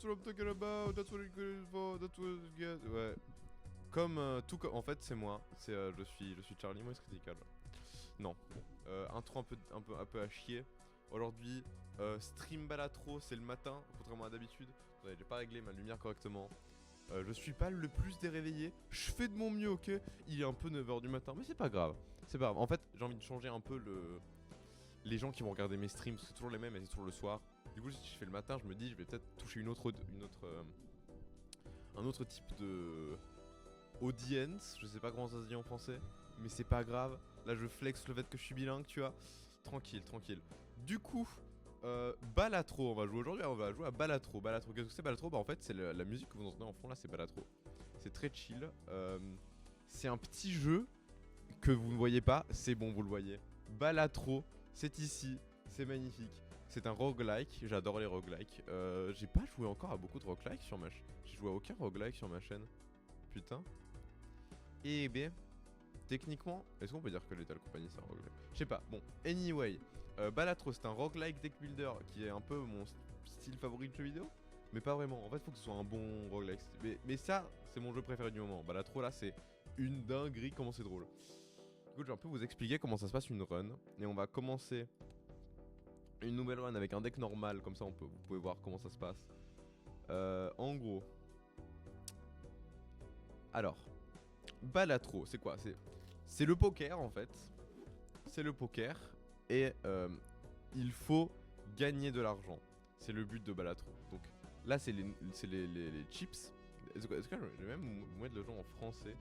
what I'm talking about, that's what it's good for, that's what it's good. Ouais. Comme tout comme en fait c'est moi, c'est je suis Charlie Moise Critical. Non. Intro un peu à chier. Aujourd'hui, stream Balatro, c'est le matin, contrairement à d'habitude. J'ai pas réglé ma lumière correctement. Je suis pas le plus déréveillé. Je fais de mon mieux, ok. Il est un peu 9h du matin, mais c'est pas grave. C'est pas grave. En fait, j'ai envie de changer un peu les gens qui vont regarder mes streams. C'est toujours les mêmes et c'est toujours le soir. Du coup, si je fais le matin, je me dis, je vais peut-être toucher un autre type de audience. Je sais pas comment ça se dit en français, mais c'est pas grave. Là, je flex le fait que je suis bilingue, tu vois. Tranquille, tranquille. Du coup, Balatro, on va jouer aujourd'hui. On va jouer à Balatro. Balatro, qu'est-ce que c'est Balatro? Bah en fait, c'est la musique que vous entendez en fond là, c'est Balatro. C'est très chill. C'est un petit jeu que vous ne voyez pas. C'est bon, vous le voyez. Balatro, c'est ici. C'est magnifique. C'est un roguelike. J'adore les roguelikes. J'ai pas joué encore à beaucoup de roguelikes sur ma chaîne. J'ai joué à aucun roguelike sur ma chaîne. Putain. Et bien, techniquement, est-ce qu'on peut dire que Lethal Company c'est un roguelike? Je sais pas. Bon, anyway. Balatro, c'est un roguelike deck builder qui est un peu mon style favori de jeu vidéo. Mais pas vraiment. En fait, faut que ce soit un bon roguelike. Mais ça, c'est mon jeu préféré du moment. Balatro, là, c'est une dinguerie. Comment c'est drôle. Du coup, je vais un peu vous expliquer comment ça se passe une run. Et on va commencer une nouvelle run avec un deck normal. Comme ça, vous pouvez voir comment ça se passe. En gros. Alors. Balatro, c'est quoi? C'est le poker, en fait. C'est le poker. Et il faut gagner de l'argent. C'est le but de Balatro. Donc là, c'est les chips. Est-ce que je vais même vous mettre le jeu en français?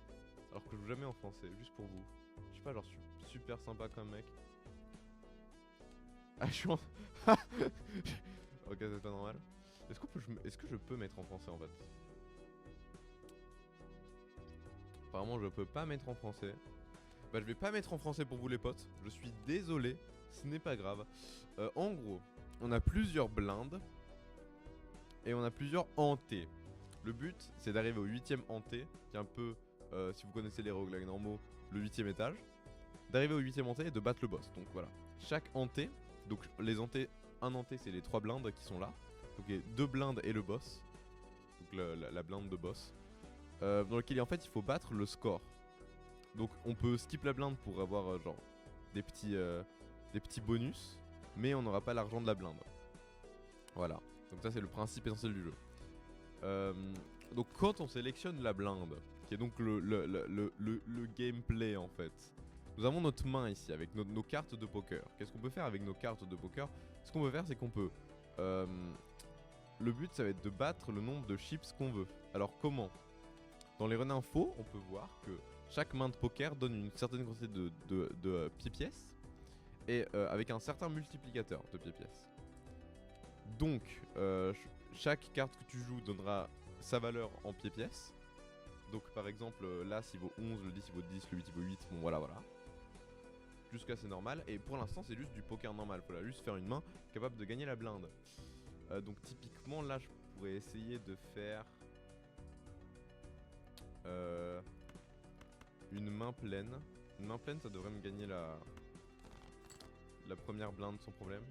Alors que je joue jamais en français, juste pour vous. Je sais pas, genre super sympa comme mec. Ah, je suis en... Ok, c'est pas normal. Est-ce que je peux mettre en français en fait? Apparemment, je peux pas mettre en français. Bah, je vais pas mettre en français pour vous les potes. Je suis désolé, ce n'est pas grave. En gros, on a plusieurs blindes. Et on a plusieurs hantés. Le but, c'est d'arriver au 8ème hanté, qui est un peu, si vous connaissez les roguelikes normaux, le 8ème étage. D'arriver au 8ème hanté et de battre le boss. Donc voilà. Chaque hanté, donc les hantés, un hanté, c'est les 3 blindes qui sont là. Donc il y a 2 blindes et le boss. Donc la blinde de boss. Dans lequel en fait il faut battre le score. Donc on peut skip la blinde pour avoir genre des petits bonus, mais on n'aura pas l'argent de la blinde. Voilà. Donc ça c'est le principe essentiel du jeu. Donc quand on sélectionne la blinde, qui est donc le gameplay en fait, nous avons notre main ici avec nos cartes de poker. Qu'est-ce qu'on peut faire avec nos cartes de poker? Ce qu'on peut faire c'est qu'on peut... le but ça va être de battre le nombre de chips qu'on veut. Alors comment? Dans les runs info, on peut voir que chaque main de poker donne une certaine quantité de pièces et avec un certain multiplicateur de pièces. Donc, chaque carte que tu joues donnera sa valeur en pièces. Donc, par exemple, l'As il vaut 11, le 10 il vaut 10, le 8 il vaut 8. Bon, voilà. Jusqu'à c'est normal. Et pour l'instant, c'est juste du poker normal. Faut juste faire une main capable de gagner la blinde. Donc, typiquement, là, je pourrais essayer de faire une main pleine. Une main pleine, ça devrait me gagner la première blinde sans problème.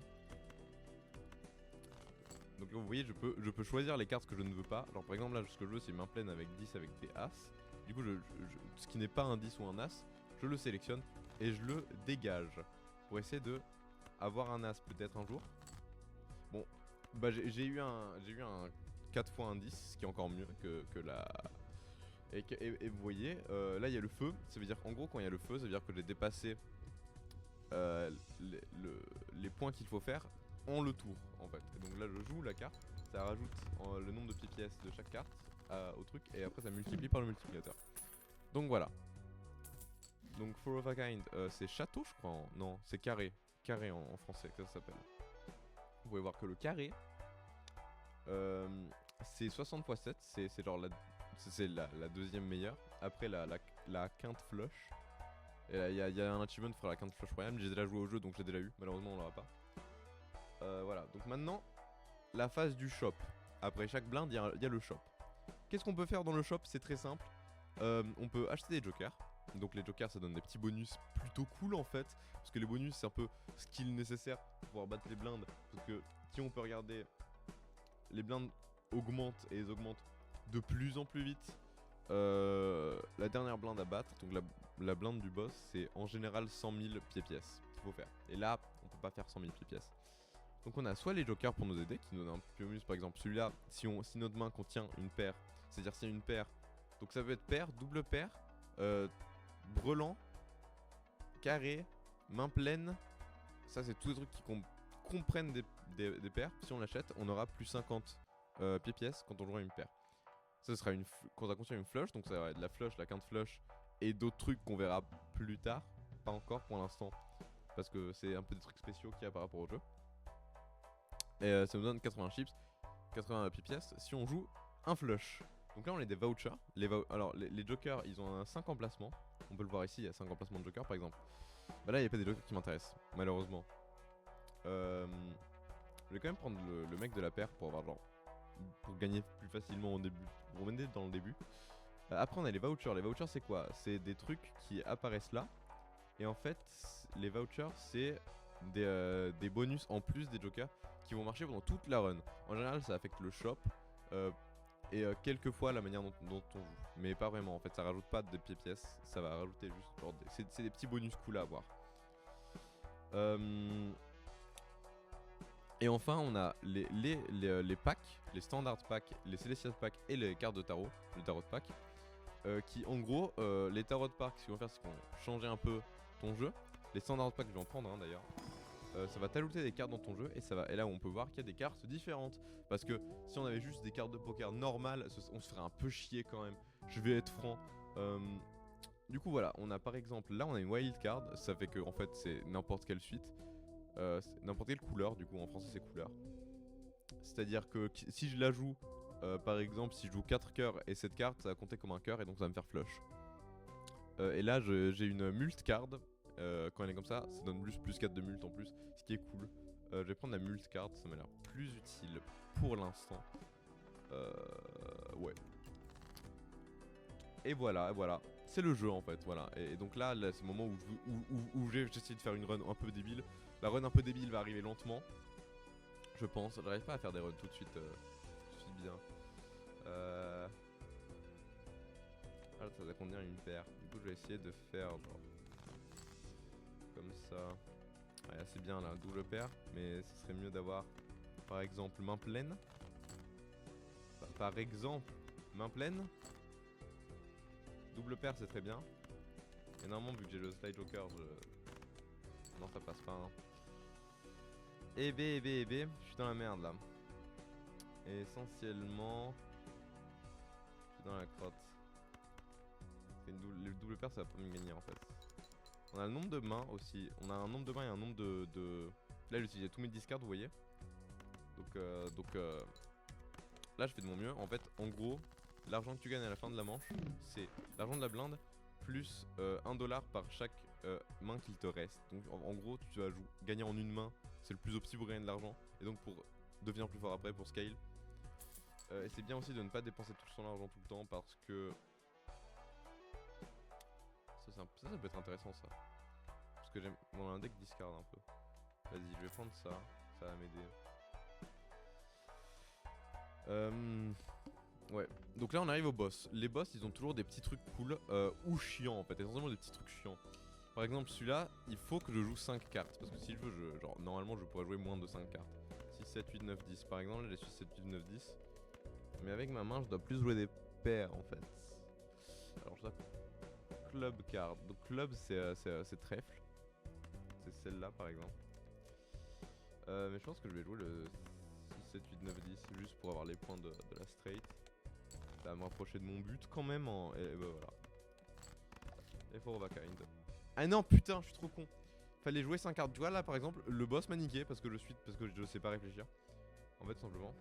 Donc là vous voyez je peux choisir les cartes que je ne veux pas. Alors par exemple là ce que je veux c'est main pleine avec 10 avec des As. Du coup ce qui n'est pas un 10 ou un As, je le sélectionne et je le dégage. Pour essayer de avoir un As peut-être un jour. Bon bah j'ai eu un 4 fois un 10, ce qui est encore mieux que la... Et vous voyez là il y a le feu. Ça veut dire en gros quand il y a le feu ça veut dire que j'ai dépassé les points qu'il faut faire en le tour en fait. Et donc là je joue la carte, ça rajoute le nombre de pièces de chaque carte au truc et après ça multiplie par le multiplicateur. Donc voilà. Donc Four of a Kind, c'est château je crois. Non, c'est carré. Carré en français, que ça s'appelle. Vous pouvez voir que le carré, c'est 60 x 7, c'est genre la deuxième meilleure. Après la quinte flush. Et il y a un achievement pour la quinte flush royale. J'ai déjà joué au jeu donc j'ai déjà eu. Malheureusement on l'aura pas. Voilà, donc maintenant, la phase du shop. Après chaque blinde, il y a le shop. Qu'est-ce qu'on peut faire dans le shop? C'est très simple. On peut acheter des jokers. Donc les jokers, ça donne des petits bonus plutôt cool en fait. Parce que les bonus, c'est un peu skill nécessaire pour pouvoir battre les blindes. Parce que si on peut regarder les blindes augmentent et elles augmentent de plus en plus vite. La dernière blinde à battre, donc la blinde du boss, c'est en général 100 000 pièces qu'il faut faire. Et là, on peut pas faire 100 000 pièces. Donc on a soit les jokers pour nous aider, qui nous donnent un peu plus, par exemple celui-là, si notre main contient une paire, c'est-à-dire s'il y a une paire, donc ça peut être paire, double paire, brelan, carré, main pleine, ça c'est tous des trucs qui comprennent des paires. Si on l'achète, on aura plus 50 pièces quand on jouera une paire. Ça sera quand on va construire une flush, donc ça va être la flush, la quinte flush et d'autres trucs qu'on verra plus tard, pas encore pour l'instant, parce que c'est un peu des trucs spéciaux qu'il y a par rapport au jeu. Et ça nous donne 80 chips, 80 pièces si on joue un flush. Donc là on a des vouchers. Alors les jokers ils ont un 5 emplacements. On peut le voir ici, il y a 5 emplacements de jokers par exemple. Bah là il n'y a pas des jokers qui m'intéressent, malheureusement. Je vais quand même prendre le mec de la paire pour avoir genre. Pour gagner plus facilement au début, pour mener dans le début. Après on a les vouchers. Les vouchers c'est quoi? C'est des trucs qui apparaissent là. Et en fait les vouchers c'est des bonus en plus des jokers qui vont marcher pendant toute la run. En général ça affecte le shop et quelquefois la manière dont on joue. Mais pas vraiment en fait, ça rajoute pas des pièces, ça va rajouter juste genre c'est des petits bonus cool à avoir. Et enfin on a les packs, les standard packs, les celestial packs et les cartes de tarot, le tarot de pack. Qui en gros, les tarot de pack, ce qu'ils vont faire c'est qu'ils vont changer un peu ton jeu. Les standard packs je vais en prendre un d'ailleurs. Ça va t'ajouter des cartes dans ton jeu et là où on peut voir qu'il y a des cartes différentes. Parce que si on avait juste des cartes de poker normales, on se ferait un peu chier quand même. Je vais être franc. Du coup voilà, on a par exemple, là on a une wild card, ça fait que en fait c'est n'importe quelle suite. N'importe quelle couleur, du coup en français c'est couleur. C'est-à-dire que si je la joue, par exemple si je joue 4 cœurs et cette carte ça va compter comme un cœur et donc ça va me faire flush. Et là j'ai une mult card. Quand elle est comme ça donne plus 4 de mult en plus, ce qui est cool. Je vais prendre la mult card, ça m'a l'air plus utile pour l'instant. Ouais. Et voilà, c'est le jeu en fait, voilà. Et donc là c'est le moment où j'ai essayé de faire une run un peu débile. La run un peu débile va arriver lentement, je pense. J'arrive pas à faire des runs tout de suite bien. Ah, ça va contenir une paire. Du coup je vais essayer de faire genre comme ça. Ouais, c'est bien là, double paire, mais ce serait mieux d'avoir par exemple main pleine. Par exemple, main pleine. Double paire c'est très bien. Et normalement vu que j'ai le slide joker, non ça passe pas hein. Et B, je suis dans la merde là. Et essentiellement, je suis dans la crotte. Le double paire ça va pas me gagner en fait. On a le nombre de mains aussi. On a un nombre de mains et un nombre de... Là j'ai utilisé tous mes discards vous voyez. Donc là je fais de mon mieux. En fait en gros l'argent que tu gagnes à la fin de la manche c'est l'argent de la blinde plus 1$ par chaque main qu'il te reste. Donc en gros tu vas gagner en une main. C'est le plus opti pour gagner de l'argent. Et donc pour devenir plus fort après pour scale. Et c'est bien aussi de ne pas dépenser tout son argent tout le temps parce que ça peut être intéressant ça. Parce que j'aime un deck discard un peu. Vas-y je vais prendre ça, ça va m'aider. Ouais, donc là on arrive au boss. Les boss ils ont toujours des petits trucs cool ou chiants en fait, essentiellement des petits trucs chiants. Par exemple celui-là, il faut que je joue 5 cartes. Parce que si je veux, genre normalement je pourrais jouer moins de 5 cartes. 6, 7, 8, 9, 10 par exemple, là j'ai 6, 7, 8, 9, 10. Mais avec ma main je dois plus jouer des paires en fait. Alors je dois club card. Donc club c'est trèfle. C'est celle-là par exemple. Mais je pense que je vais jouer le 6, 7, 8, 9, 10 juste pour avoir les points de la straight. Ça va me rapprocher de mon but quand même et bah voilà. Et for of a kind. Ah non putain je suis trop con. Fallait jouer 5 cartes. Tu vois là par exemple le boss m'a niqué parce que je sais pas réfléchir. En fait simplement.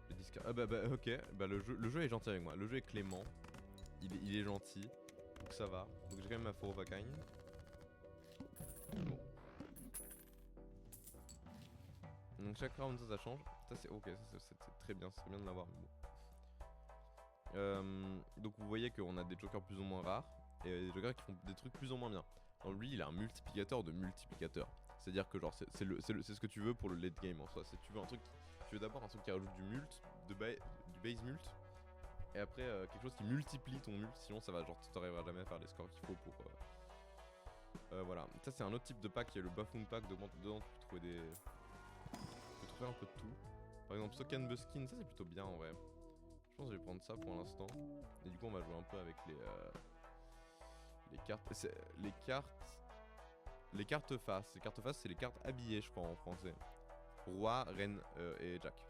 Le disque. Ah bah ok. Bah le jeu est gentil avec moi. Le jeu est clément. Il est gentil. Donc ça va. Donc j'ai quand même ma for of a kind. Bon. Donc chaque round ça change. Ça c'est ok, c'est très bien, c'est bien de l'avoir. Donc vous voyez qu'on a des jokers plus ou moins rares et des jokers qui font des trucs plus ou moins bien. Alors lui il a un multiplicateur de multiplicateurs. C'est-à-dire que genre c'est ce que tu veux pour le late game en soi. C'est tu veux un truc, tu veux d'abord un truc qui rajoute du mult, du base mult, et après quelque chose qui multiplie ton mult. Sinon ça va genre t'arriveras jamais à faire les scores qu'il faut pour. Voilà. Ça c'est un autre type de pack qui est le Buffoon pack. Dedans tu peux trouver tu peux trouver un peu de tout. Par exemple Sock and Buskin, ça c'est plutôt bien en vrai. Je pense que je vais prendre ça pour l'instant. Et du coup on va jouer un peu avec les cartes. Les cartes face. Les cartes face c'est les cartes habillées je crois en français. Roi, reine et jack.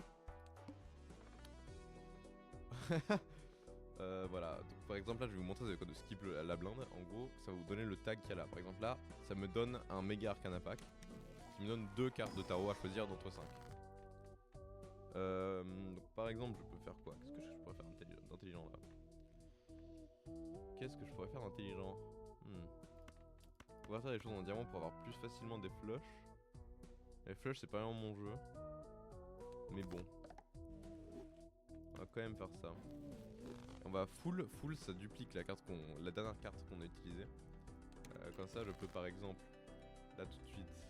Voilà, donc, par exemple là je vais vous montrer le code de skip la blinde. En gros ça va vous donner le tag qu'il y a là. Par exemple là ça me donne un méga arcana pack qui me donne 2 cartes de tarot à choisir d'entre 5. Donc par exemple je peux faire quoi? Qu'est-ce que je pourrais faire d'intelligent là? Qu'est-ce que je pourrais faire d'intelligent? On va faire des choses en diamant pour avoir plus facilement des flushs. Les flushs c'est pas vraiment mon jeu. Mais bon. On va quand même faire ça. On va full ça duplique la dernière carte qu'on a utilisée. Comme ça je peux par exemple là tout de suite.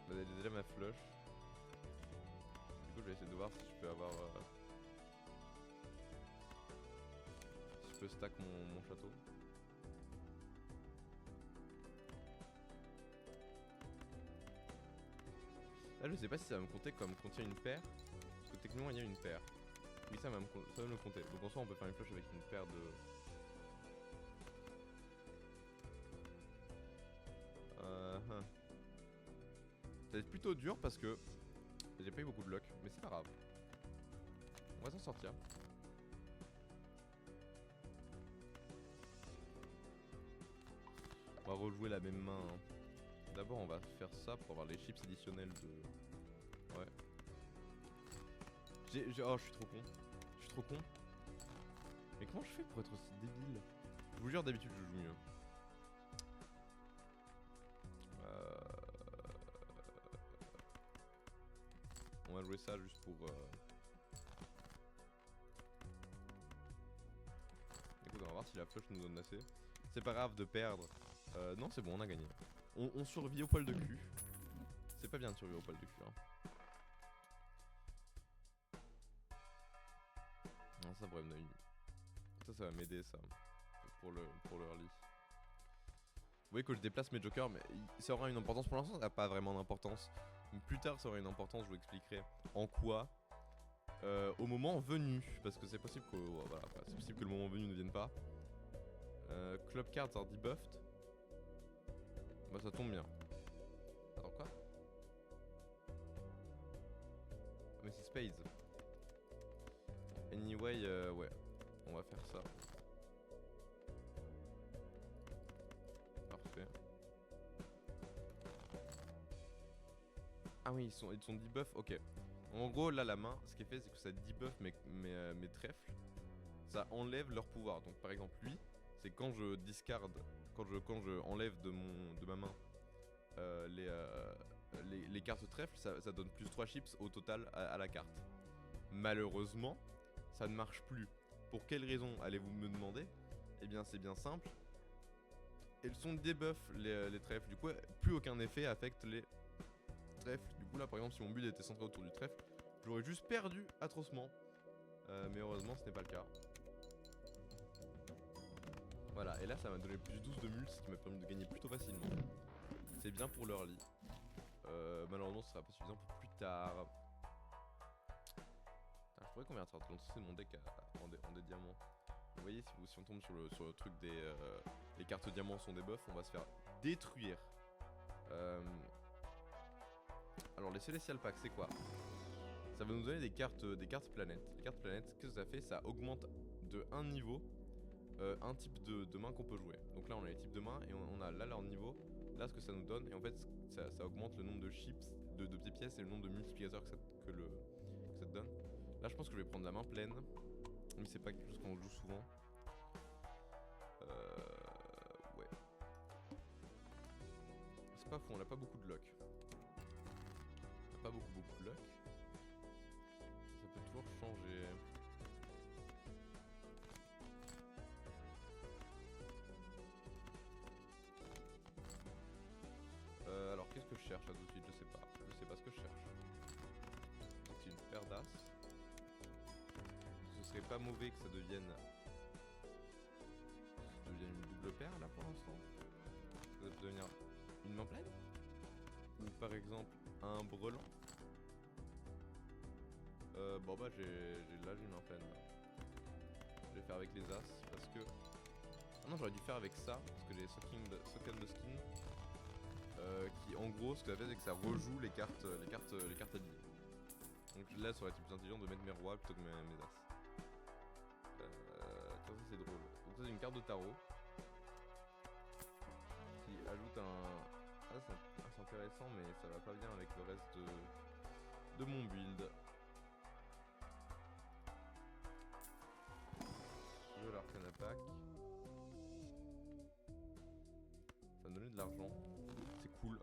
Là j'ai déjà ma flush. Du coup je vais essayer de voir si je peux avoir si je peux stack mon château. Là je sais pas si ça va me compter comme contient une paire. Parce que techniquement il y a une paire. Oui ça va me le compter. Donc en soi on peut faire une flush avec une paire de... Ça va être plutôt dur parce que j'ai pas eu beaucoup de luck, mais c'est pas grave. On va s'en sortir. On va rejouer la même main. Hein. D'abord on va faire ça pour avoir les chips additionnels de... Ouais. Oh je suis trop con. Je suis trop con. Mais comment je fais pour être aussi débile? Je vous jure d'habitude je joue mieux. On va jouer ça juste pour... Écoute, on va voir si la flush nous donne assez. C'est pas grave de perdre. Non, c'est bon, on a gagné. On survit au poil de cul. C'est pas bien de survivre au poil de cul. Hein. Non, ça pourrait me donner une... Ça va m'aider, ça. Pour le early. Vous voyez que je déplace mes jokers, mais ça aura une importance. Pour l'instant, ça n'a pas vraiment d'importance. Plus tard, ça aura une importance, je vous expliquerai en quoi. Au moment venu, parce que c'est possible que voilà, c'est possible que le moment venu ne vienne pas. Club cards are debuffed. Bah ça tombe bien. Attends quoi? Mais c'est spades. Anyway, ouais, on va faire ça. Parfait. Ah oui, ils sont debuff, ok. En gros, là, la main, ce qu'elle fait, c'est que ça debuff mes trèfles. Ça enlève leur pouvoir. Donc, par exemple, lui, c'est quand je discard, quand je enlève de ma main les cartes trèfles, ça donne plus 3 chips au total à la carte. Malheureusement, ça ne marche plus. Pour quelle raison allez-vous me demander? Eh bien, c'est bien simple. Elles sont debuff les trèfles. Du coup, plus aucun effet affecte les trèfle. Du coup là par exemple si mon build était centré autour du trèfle, j'aurais juste perdu atrocement. Mais heureusement ce n'est pas le cas. Voilà, et là ça m'a donné plus 12 de mul, ce qui m'a permis de gagner plutôt facilement. C'est bien pour l'early. Malheureusement ce sera pas suffisant pour plus tard. Putain, je pourrais convertir l'entièreté de mon deck en des diamants. Vous voyez si on tombe sur le truc les cartes diamants sont des buffs, on va se faire détruire. Alors les Celestial Packs c'est quoi? Ça va nous donner des cartes planètes. Les cartes planètes, qu'est-ce que ça fait? Ça augmente de 1 niveau un type de main qu'on peut jouer. Donc là on a les types de mains et on a là leur niveau. Là ce que ça nous donne et en fait ça augmente le nombre de chips, de petites pièces et le nombre de multiplicateurs que ça te donne. Là je pense que je vais prendre la main pleine. Mais c'est pas quelque chose qu'on joue souvent. Ouais. C'est pas fou, on a pas beaucoup de luck. Pas beaucoup de luck. Ça peut toujours changer. Alors cherche là tout de suite, je sais pas. Je sais pas ce que je cherche. C'est une paire d'as. Ce serait pas mauvais que ça devienne une double paire là pour l'instant. Ça peut devenir une main pleine. Ou par exemple un brelan. Bon bah là j'ai une main pleine là. Je vais faire avec les as parce que... Ah non, j'aurais dû faire avec ça parce que j'ai Sock and the Skin qui en gros ce que ça fait c'est que ça rejoue les cartes alliées. Donc là ça aurait été plus intelligent de mettre mes rois plutôt que mes as. Ça c'est drôle. Donc ça c'est une carte de tarot qui ajoute un... Ah c'est intéressant mais ça va pas bien avec le reste de mon build. Je veux l'Arcana Pack. Ça me donnait de l'argent. C'est cool.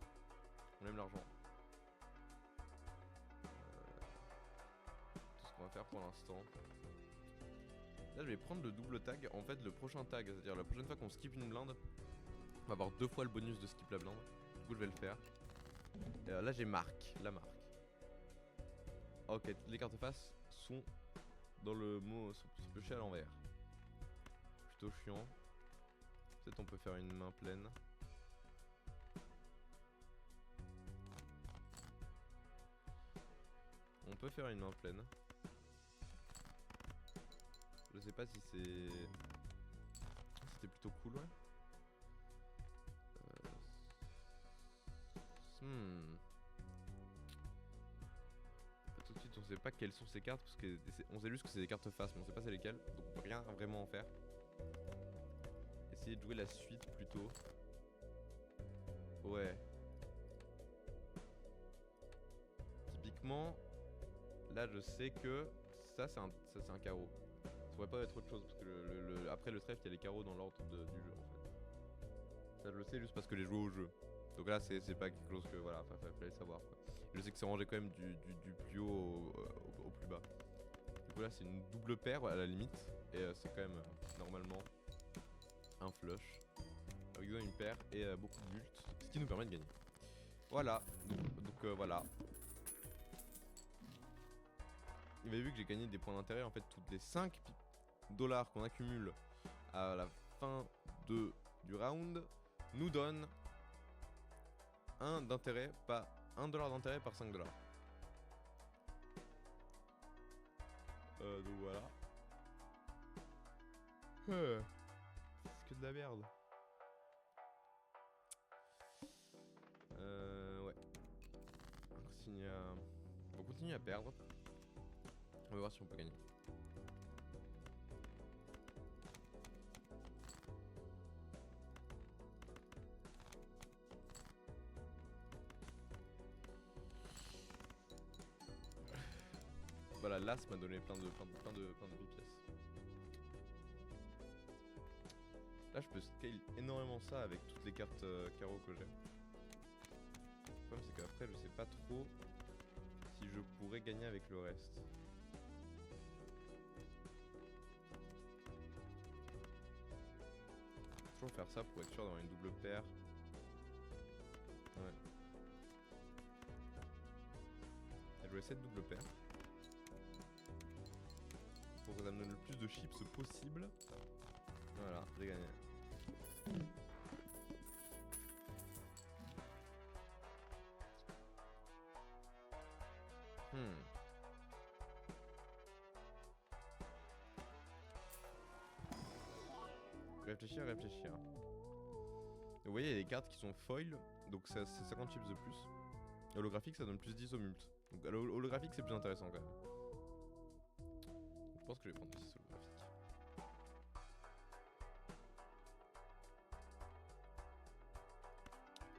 On aime l'argent. Tout ce qu'on va faire pour l'instant. Là je vais prendre le double tag. En fait le prochain tag, c'est-à-dire la prochaine fois qu'on skip une blinde, on va avoir 2 fois le bonus de skip la blinde. Du coup je vais le faire. Et là j'ai marque. La marque. Ok, toutes les cartes face sont dans le mot pioché à l'envers. Plutôt chiant. Peut-être on peut faire une main pleine. On peut faire une main pleine. Je sais pas si c'est... C'était plutôt cool, ouais. Tout de suite on sait pas quelles sont ces cartes parce que on sait juste que c'est des cartes face mais on sait pas c'est lesquelles. Donc on peut rien vraiment en faire. Essayer de jouer la suite plutôt. Ouais. Typiquement, là je sais que ça c'est un carreau. Ça pourrait pas être autre chose parce que après le trèfle il y a les carreaux dans l'ordre du jeu en fait. Ça je le sais juste parce que j'ai joué au jeu. Donc là c'est pas quelque chose que voilà, fallait le savoir quoi. Je sais que c'est rangé quand même du plus haut au plus bas. Du coup là c'est une double paire à la limite. Et c'est quand même normalement un flush. Avec une paire et beaucoup de multes. Ce qui nous permet de gagner. Voilà. Donc voilà. Vous avez vu que j'ai gagné des points d'intérêt. En fait toutes les 5 $ qu'on accumule à la fin du round nous donnent 1 d'intérêt, pas 1 $ d'intérêt par 5 $. Donc voilà. C'est que de la merde. Ouais. On continue à perdre. On va voir si on peut gagner. Voilà, l'as m'a donné plein de pièces. Là, je peux scale énormément ça avec toutes les cartes carreaux que j'ai. Le problème, c'est qu'après, je sais pas trop si je pourrais gagner avec le reste. Toujours faire ça pour être sûr d'avoir une double paire. Ouais. Elle jouait cette double paire. Pour que ça me donne le plus de chips possible. Voilà, j'ai gagné. Réfléchir. Et vous voyez, il y a des cartes qui sont foil, donc c'est 50 chips de plus. Et holographique, ça donne plus 10 au mult. Donc holographique, c'est plus intéressant quand même. Donc, je pense que je vais prendre 6 holographiques.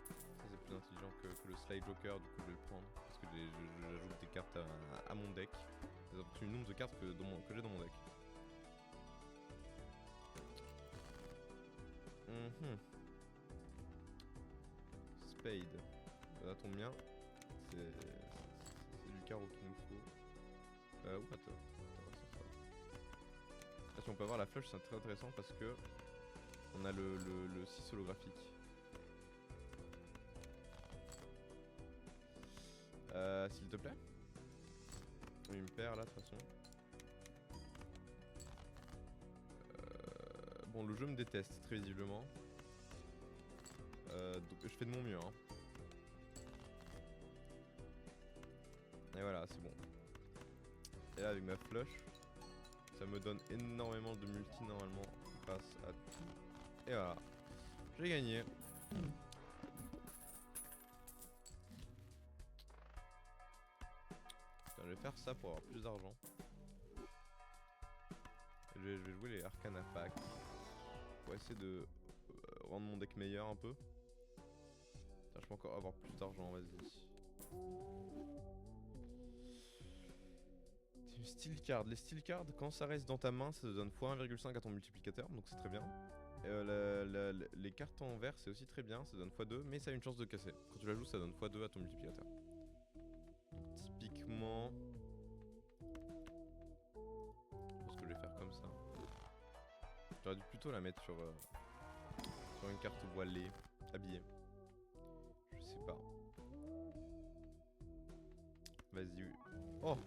Ça, c'est plus intelligent que le slide joker, du coup, je vais le prendre. Parce que j'ajoute des cartes à mon deck. C'est une nombre de cartes que j'ai dans mon deck. Spade. Ça tombe bien. C'est du carreau qu'il nous faut. What? Ah, si on peut avoir la flush, c'est très intéressant parce que on a le 6 holographique. s'il te plaît. Il me perd là de toute façon. Bon, le jeu me déteste très visiblement. Donc je fais de mon mieux. Hein. Et voilà, c'est bon. Et là, avec ma flush, ça me donne énormément de multi normalement grâce à tout. Et voilà, j'ai gagné. Putain, je vais faire ça pour avoir plus d'argent. Je vais jouer les Arcana Pack pour essayer de rendre mon deck meilleur un peu. Putain, je peux encore avoir plus d'argent, vas-y. Steel card. Les steel cards, quand ça reste dans ta main, ça te donne x1,5 à ton multiplicateur, donc c'est très bien. Les cartes en vert, c'est aussi très bien, ça donne x2, mais ça a une chance de casser. Quand tu la joues, ça donne x2 à ton multiplicateur. Donc, typiquement, je pense que je vais faire comme ça. J'aurais dû plutôt la mettre sur une carte voilée, habillée. Je sais pas. Vas-y. Oh!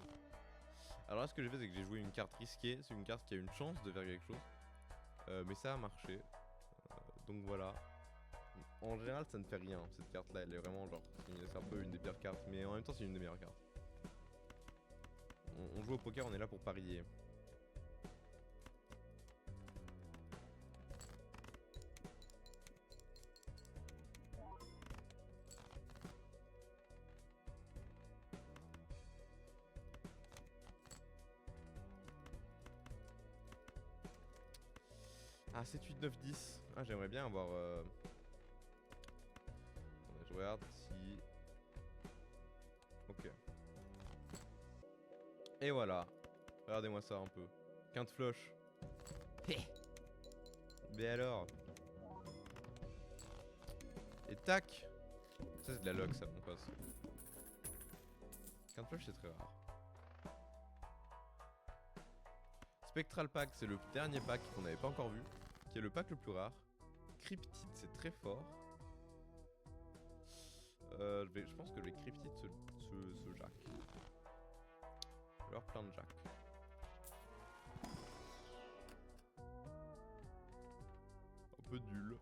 Alors là, ce que j'ai fait, c'est que j'ai joué une carte risquée. C'est une carte qui a une chance de faire quelque chose. Mais ça a marché. Donc voilà. En général, ça ne fait rien. Cette carte-là, elle est vraiment genre... C'est un peu une des pires cartes. Mais en même temps, c'est une des meilleures cartes. On joue au poker, on est là pour parier. Ah, 7, 8, 9, 10. Ah, j'aimerais bien avoir... Je regarde si... Ok. Et voilà. Regardez-moi ça un peu. Quinte flush. Mais alors. Et tac. Ça c'est de la luck ça mon pote. Quinte flush c'est très rare. Spectral Pack c'est le dernier pack qu'on n'avait pas encore vu. Qui est le pack le plus rare. Cryptide c'est très fort. Je pense que les cryptides se jack. Alors plein de jack. Un peu nul.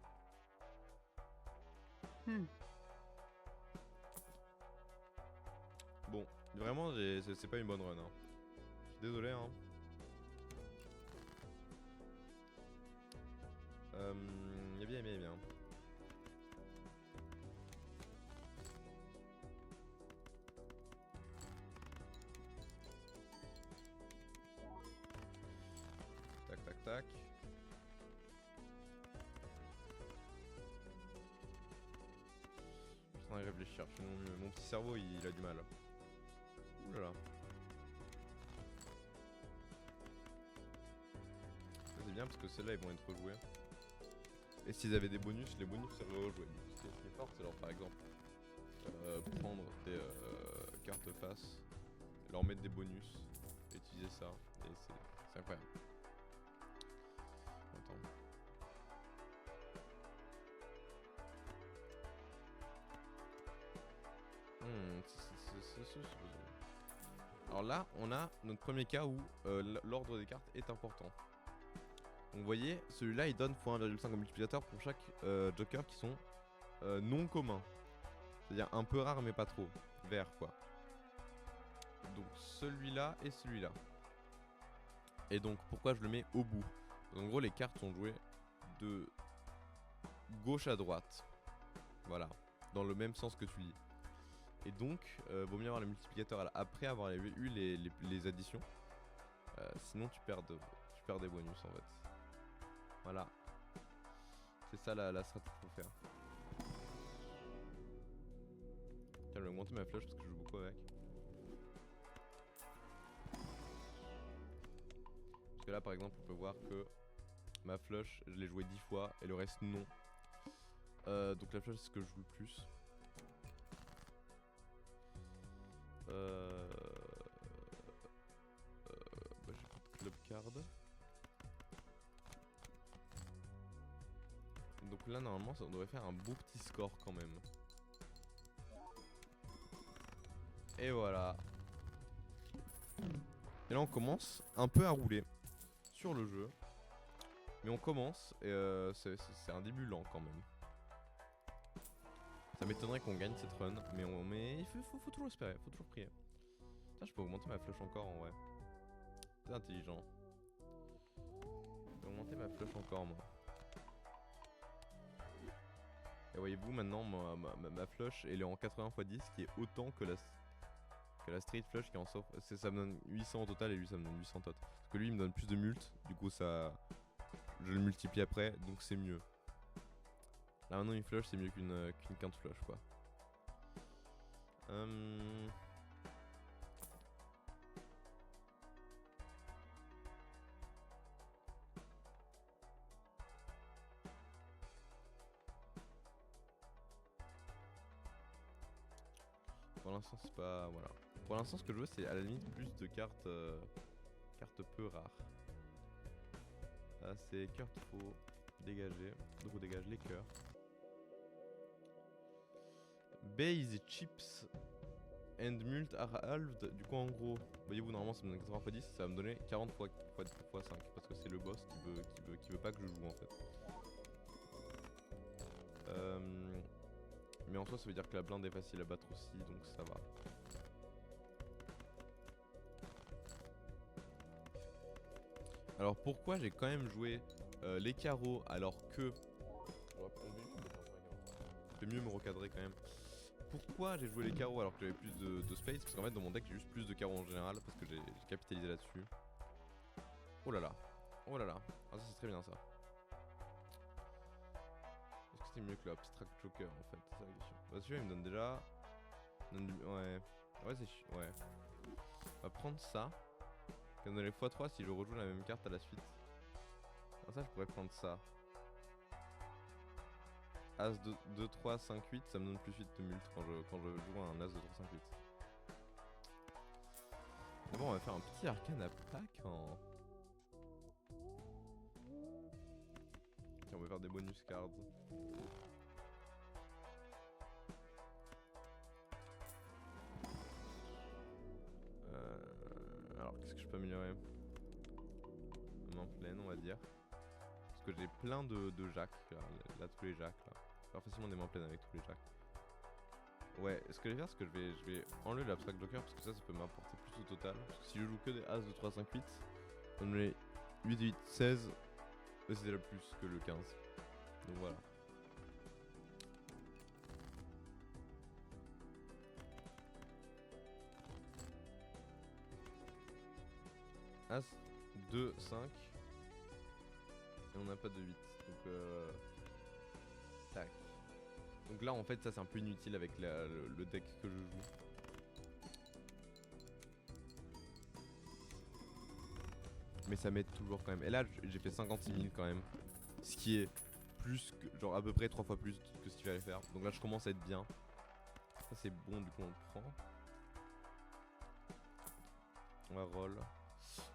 Bon, vraiment c'est pas une bonne run. Hein. Je suis désolé. Hein. Y'a bien, y'a bien. Tac, tac, tac. Je suis en train de réfléchir. Mon petit cerveau, il a du mal. Ouh là là. C'est bien parce que celles-là, ils vont être rejouées. Et s'ils avaient des bonus, les bonus seraient rejoués. Ce qui est fort, c'est leur par exemple prendre des cartes face, leur mettre des bonus, et utiliser ça, et c'est incroyable. Attends. Alors là, on a notre premier cas où l'ordre des cartes est important. Donc vous voyez, celui-là il donne x1,5 au multiplicateur pour chaque joker qui sont non communs. C'est-à-dire un peu rare mais pas trop. Vert quoi. Donc celui-là et celui-là. Et donc pourquoi je le mets au bout? En gros les cartes sont jouées de gauche à droite. Voilà. Dans le même sens que tu lis. Et donc vaut mieux avoir le multiplicateur après avoir eu les additions. Sinon tu perds des bonus en fait. Voilà. C'est ça la strat qu'il faut faire. Tiens, je vais augmenter ma flush parce que je joue beaucoup avec. Parce que là par exemple on peut voir que ma flush je l'ai joué 10 fois et le reste non. Donc la flush c'est ce que je joue le plus. Bah, j'ai plus de club card. Donc là normalement ça devrait faire un beau petit score quand même. Et voilà. Et là on commence un peu à rouler sur le jeu. Mais on commence et c'est un début lent quand même. Ça m'étonnerait qu'on gagne cette run, mais il faut toujours espérer, faut toujours prier. Tiens, je peux augmenter ma flush encore en vrai. C'est intelligent. Je peux augmenter ma flush encore moi. Et voyez-vous maintenant ma flush elle est en 80 x 10 qui est autant que la street flush qui est en soft. Ça me donne 800 au total et lui ça me donne 800 tot. Parce que lui il me donne plus de mult, du coup ça... Je le multiplie après, donc c'est mieux. Là maintenant une flush c'est mieux qu'une quinte flush quoi. Pour l'instant c'est pas... Voilà. Pour l'instant ce que je veux c'est à la limite plus de cartes peu rares. Là c'est cœur qu'il faut dégager. Donc on dégage les cœurs. Base chips and mult are halved. Du coup en gros, voyez-vous normalement ça me donne 80 x 10, ça va me donner 40 x 5 parce que c'est le boss qui veut pas que je joue en fait. Mais en soi ça veut dire que la blinde est facile à battre aussi donc ça va. Alors pourquoi j'ai quand même joué les carreaux alors que... Je vais mieux me recadrer quand même. Pourquoi j'ai joué les carreaux alors que j'avais plus de space? Parce qu'en fait dans mon deck j'ai juste plus de carreaux en général parce que j'ai capitalisé là-dessus. Oh là là. Oh là là. Ah ça c'est très bien ça. Est-ce que c'était mieux que l'abstract joker en fait? C'est ça la question. Bah celui-là il me donne déjà... Ouais. Ouais c'est... Ouais. On va prendre ça. Qui va me donner x3 si je rejoue la même carte à la suite. Ah ça je pourrais prendre ça. As 2, 3, 5, 8, ça me donne plus 8 de mult quand je joue un As 2, 3, 5, 8. D'abord on va faire un petit arcane à pack en... Tiens, on va faire des bonus cards. Alors qu'est-ce que je peux améliorer? Main pleine on va dire. Parce que j'ai plein de jacks, là tous les jacks là. Je vais faire facilement des mains pleines avec tous les jacks. Ouais, ce que je vais faire c'est que je vais enlever l'abstract joker parce que ça peut m'apporter plus au total. Parce que si je joue que des As 2, 3, 5, 8, ça me met 8, 8, 16. C'est déjà plus que le 15. Donc voilà. As 2, 5. Et on n'a pas de 8. Donc tac. Donc là en fait ça c'est un peu inutile avec le deck que je joue. Mais ça m'aide toujours quand même. Et là j'ai fait 56 000 quand même. Ce qui est plus que... Genre à peu près 3 fois plus que ce qu'il fallait faire. Donc là je commence à être bien. Ça c'est bon du coup on le prend. On va roll.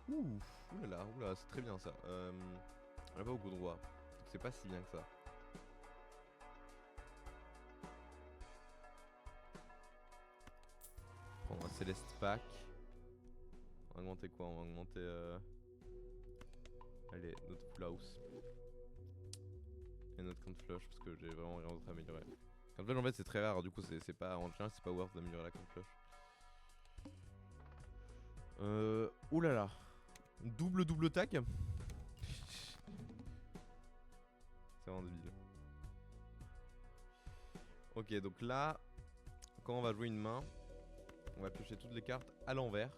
Ouh, oulala, c'est très bien ça. On a pas beaucoup de rois. Donc c'est pas si bien que ça. Prendre un Céleste Pack. On va augmenter quoi? On va augmenter allez, notre Full House. Et notre Count Flush parce que j'ai vraiment rien d'autre à améliorer. Count Flush en fait c'est très rare, du coup c'est pas... En général c'est pas worth d'améliorer la Count Flush. Oulala. Double tag. C'est vraiment débile. Ok donc là, quand on va jouer une main, on va piocher toutes les cartes à l'envers.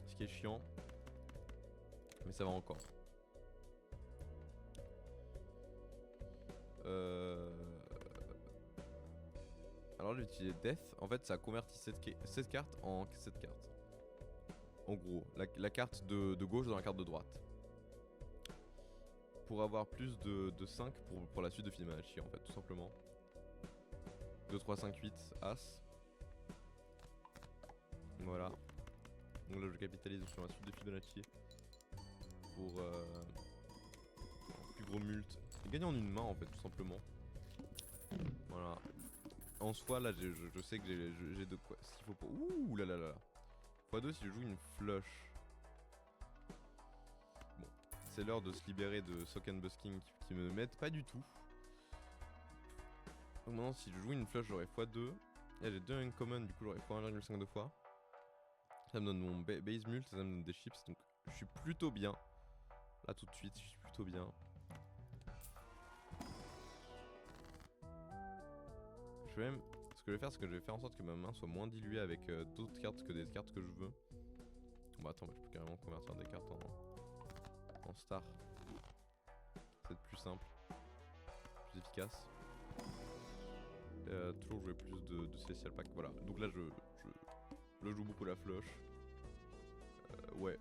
Ce qui est chiant. Mais ça va encore. Alors j'ai utilisé Death. En fait ça convertit cette carte en cette carte. En gros, la carte de gauche dans la carte de droite. Pour avoir plus de 5 pour la suite de Fibonacci en fait, tout simplement. 2, 3, 5, 8, As. Voilà. Donc là je capitalise sur la suite de Fibonacci. Pour plus gros mult. Et gagner en une main en fait, tout simplement. Voilà. en soi, là, je sais que j'ai de quoi. S'il faut pas. Ouh là là là. x2 si je joue une flush. Bon, c'est l'heure de se libérer de Sock and Busking qui me mettent pas du tout. Donc maintenant, si je joue une flush, j'aurai x2. Là, j'ai 2 uncommon, du coup, j'aurai x1,5 de fois. Ça me donne mon base mult, ça me donne des chips, donc je suis plutôt bien. Là, tout de suite, je suis plutôt bien. Je vais même. Ce que je vais faire, c'est que je vais faire en sorte que ma main soit moins diluée avec d'autres cartes que des cartes que je veux. Bah attends, je peux carrément convertir des cartes en star. C'est plus simple, plus efficace. Toujours jouer plus de special pack. Voilà, donc là je joue beaucoup la flush. Ouais,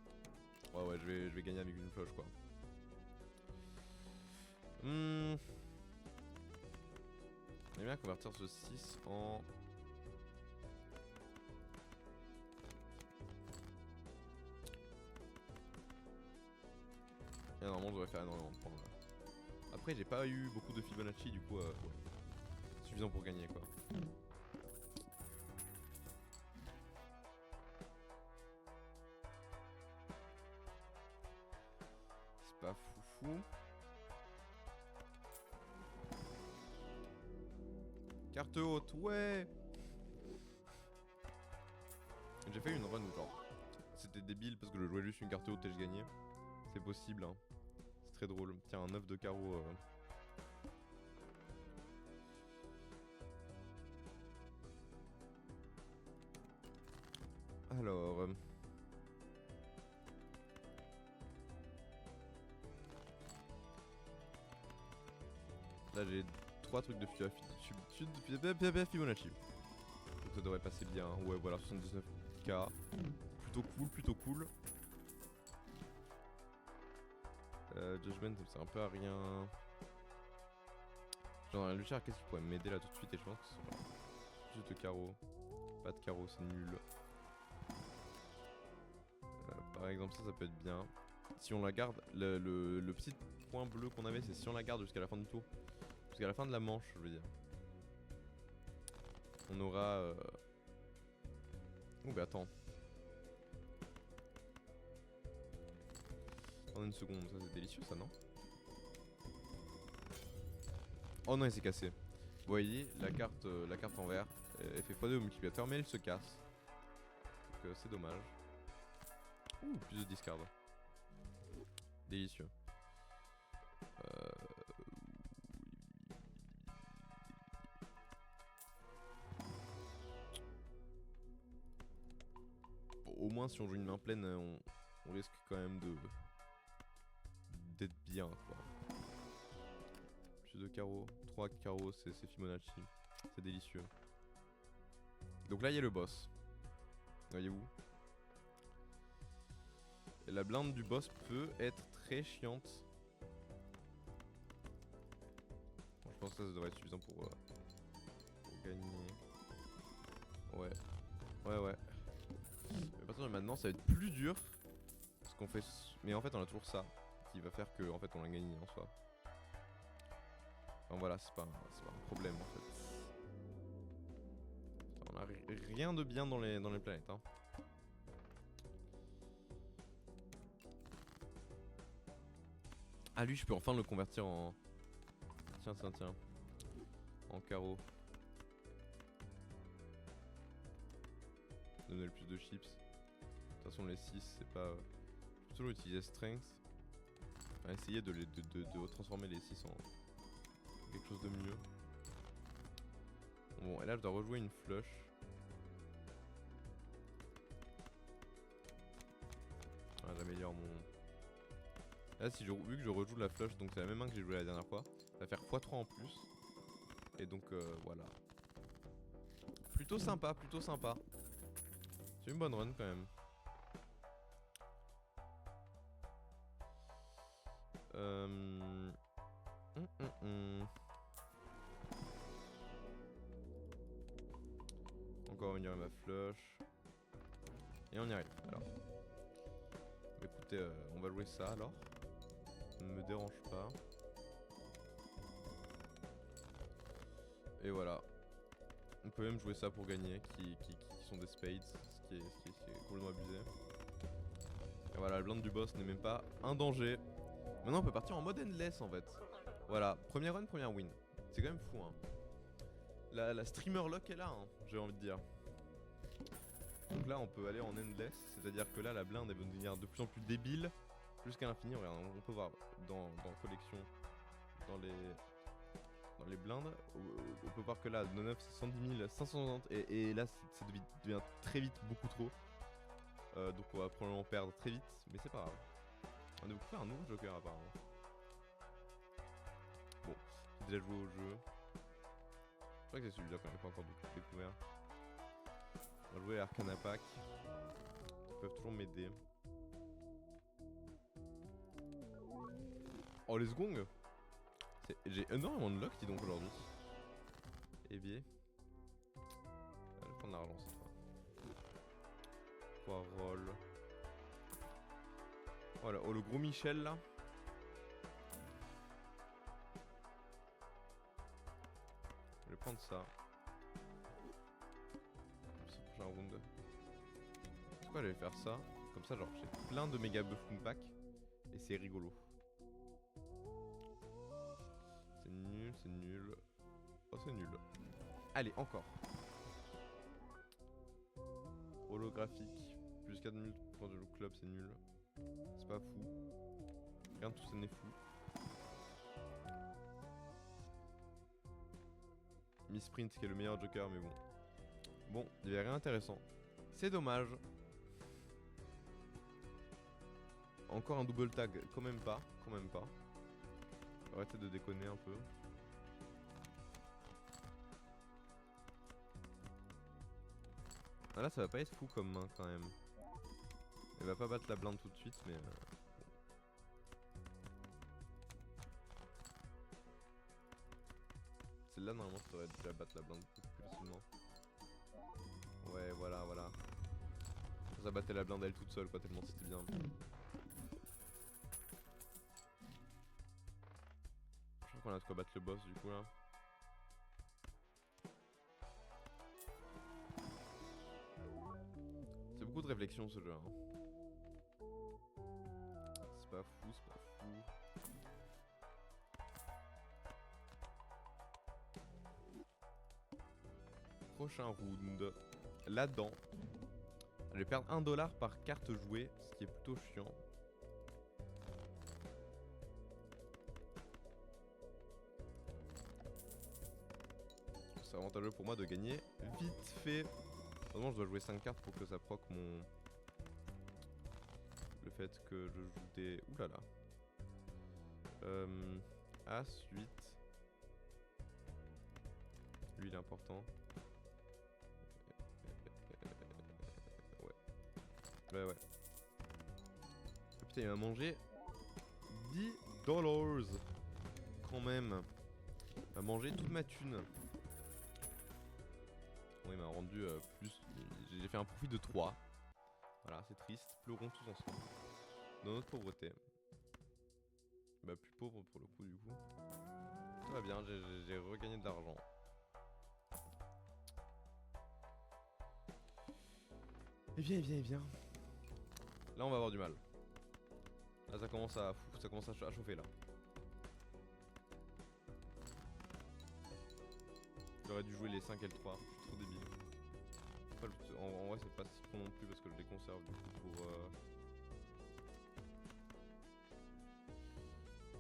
je vais gagner avec une flush quoi. J'aime bien convertir ce 6 en... Et normalement je devrais faire énormément de points là. Après j'ai pas eu beaucoup de Fibonacci du coup ouais. Suffisant pour gagner quoi. C'est pas foufou. Carte haute, ouais. J'ai fait une run où genre c'était débile parce que je jouais juste une carte haute et je gagnais. C'est possible hein. C'est très drôle. Tiens, un 9 de carreau. Alors... Là j'ai 3 trucs de Fibonacci. Donc ça devrait passer bien. Ouais voilà, 79k. Plutôt cool. Judgment ça sert un peu à rien. Genre un Luchar, qu'est-ce qui pourrait m'aider là tout de suite? Et je pense que c'est juste de carreau. Pas de carreau, c'est nul. Par exemple ça peut être bien. Si on la garde, le petit point bleu qu'on avait, c'est si on la garde jusqu'à la fin du tour. Jusqu'à la fin de la manche, je veux dire. On aura... Oh bah attends. Attends une seconde, ça c'est délicieux ça non? Oh non il s'est cassé. Vous voyez la carte en vert, elle fait x2 au multiplicateur mais elle se casse. Donc c'est dommage. Ouh, plus de discard. Délicieux. Bon, au moins si on joue une main pleine, on risque quand même d'être bien quoi. Plus de carreaux, 3 carreaux, c'est Fibonacci. C'est délicieux. Donc là il y a le boss. Voyez-vous? Et la blinde du boss peut être très chiante. Bon, je pense que ça devrait être suffisant pour gagner. Ouais. Mais à partir de maintenant ça va être plus dur. Parce qu'on fait... Mais en fait on a toujours ça. Qui va faire que en fait on l'a gagné en soi. Enfin voilà, c'est pas un problème en fait. On a rien de bien dans les planètes hein. Ah lui je peux enfin le convertir en... Tiens. En carreau. Donner le plus de chips. De toute façon les 6 c'est pas... Je peux toujours utiliser strength. Enfin, essayer de transformer les 6 en quelque chose de mieux. Bon et là je dois rejouer une flush. Ah, j'améliore mon... Là vu que je rejoue la flush, donc c'est la même main que j'ai joué la dernière fois, ça va faire x3 en plus. Et donc voilà. Plutôt sympa. C'est une bonne run quand même. Encore venir à ma flush. Et on y arrive alors. Bah, écoutez, on va jouer ça alors. Ça ne me dérange pas. Et voilà. On peut même jouer ça pour gagner, qui sont des spades, ce qui est complètement abusé. Et voilà, la blinde du boss n'est même pas un danger. Maintenant on peut partir en mode endless en fait. Voilà, première run, première win. C'est quand même fou hein. La streamer lock est là, hein, j'ai envie de dire. Donc là on peut aller en endless, c'est-à-dire que là la blinde elle va devenir de plus en plus débile jusqu'à l'infini. Regarde, on peut voir dans collection, dans les blindes, on peut voir que là, 99 c'est 110 590 et là ça devient très vite beaucoup trop. Donc on va probablement perdre très vite, mais c'est pas grave. On a beaucoup fait un nouveau joker apparemment. Bon, j'ai déjà joué au jeu. Je crois que c'est celui-là qu'on n'a pas encore découvert. On va jouer à Arcana Pack. Ils peuvent toujours m'aider. Oh les secondes. J'ai énormément de luck dis donc aujourd'hui. Évier. Je vais prendre l'argent cette fois. Poirol. Voilà, oh le gros Michel là. Je vais prendre ça. C'est le prochain round. C'est quoi, je vais faire ça. Comme ça, genre, j'ai plein de méga buff pack. Et c'est rigolo. C'est nul, c'est nul. Oh, c'est nul. Allez, encore. Holographique. Plus 4000 points de look club, c'est nul. C'est pas fou. Regarde tout ça n'est fou. Misprint qui est le meilleur joker, mais bon. Bon, il n'y avait rien d'intéressant. C'est dommage. Encore un double tag, quand même pas. Quand même pas. Arrêtez de déconner un peu. Ah là ça va pas être fou comme main quand même. Elle va pas battre la blinde tout de suite mais... Celle-là normalement ça devrait déjà battre la blinde beaucoup plus facilement. Ouais voilà voilà. Ça battait la blinde elle toute seule quoi, tellement c'était bien. Je crois qu'on a de quoi battre le boss du coup là. C'est beaucoup de réflexion ce jeu hein. C'est pas fou, c'est pas fou. Prochain round. Là-dedans, je vais perdre 1 dollar par carte jouée, ce qui est plutôt chiant. C'est avantageux pour moi de gagner vite fait. Heureusement je dois jouer 5 cartes pour que ça proc mon... Le fait que je joue des... Oulala. As 8. Lui il est important. Ouais. Ouais. Oh, putain il m'a mangé 10 dollars. Quand même. Il m'a mangé toute ma thune. Bon, il m'a rendu plus. J'ai fait un profit de 3. Voilà, c'est triste. Pleurons tous ensemble. Dans notre pauvreté. Bah, plus pauvre pour le coup, du coup. Tout va bien, j'ai regagné de l'argent. Et bien. Là, on va avoir du mal. Là, ça commence à chauffer là. J'aurais dû jouer les 5 et le 3, je suis trop débile. En vrai c'est pas si con non plus parce que je les conserve du coup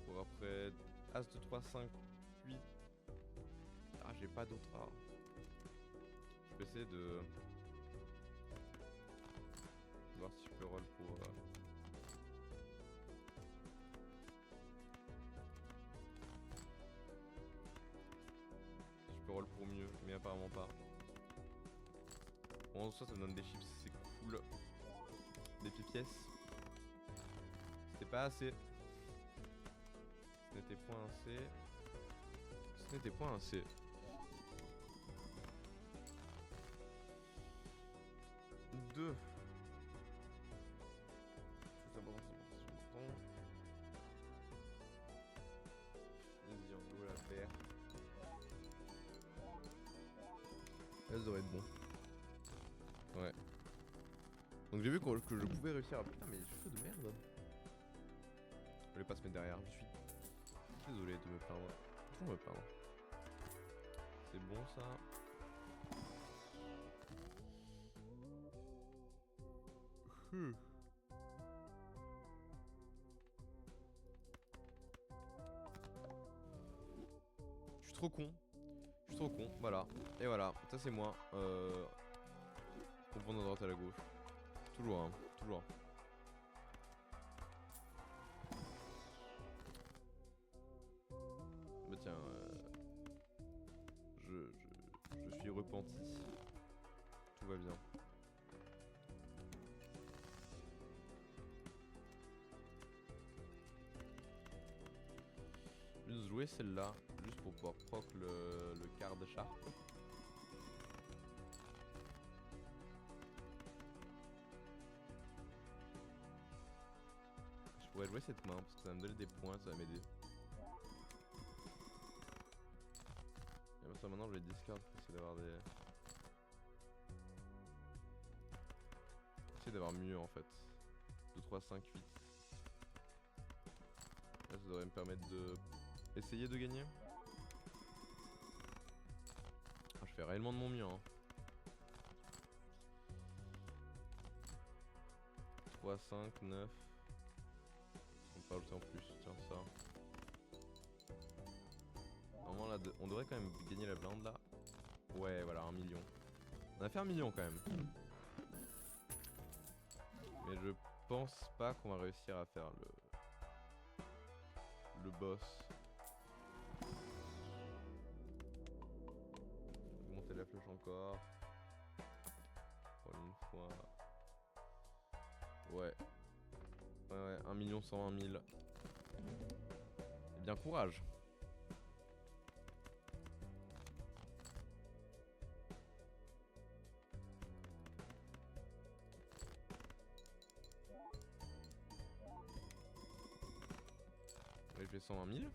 pour après As de 3, 5, 8. Ah j'ai pas d'autres A. Je vais essayer de voir si je peux roll pour... Je peux roll pour mieux, mais apparemment pas. Bon, en soi, ça me donne des chips, c'est cool. Des pièces. C'était pas assez. Ce n'était point assez. Ce n'était point assez. Deux. C'est important, c'est important. Vas-y, on joue la paire. Là, ça devrait être bon. Ouais. Donc j'ai vu que je pouvais réussir à... Putain mais cheveux de merde. Je voulais pas se mettre derrière, je suis désolé de me plaindre. Toujours me plaindre. C'est bon ça. Je suis trop con. Je suis trop con, voilà. Et voilà, ça c'est moi. On prend de droite à la gauche. Toujours, hein, toujours. Bah tiens, je suis repenti. Tout va bien. Je vais juste jouer celle-là, juste pour pouvoir proc le quart de Sharp. Je pourrais jouer cette main parce que ça va me donner des points, ça va m'aider. Et ça maintenant je vais discard pour essayer d'avoir des... Essayer d'avoir mieux en fait. 2, 3, 5, 8. Là ça devrait me permettre de... Essayer de gagner. Ah, je fais réellement de mon mieux hein. 3, 5, 9. On peut rajouter en plus, tiens ça. Normalement là, on devrait quand même gagner la blinde là. Ouais voilà, 1 million. On a fait 1 million quand même. Mais je pense pas qu'on va réussir à faire le boss. Je vais monter la flèche encore. Pour une fois. Ouais. Ouais, 1 120 000. Eh bien, courage. Allez, je fais 120 000.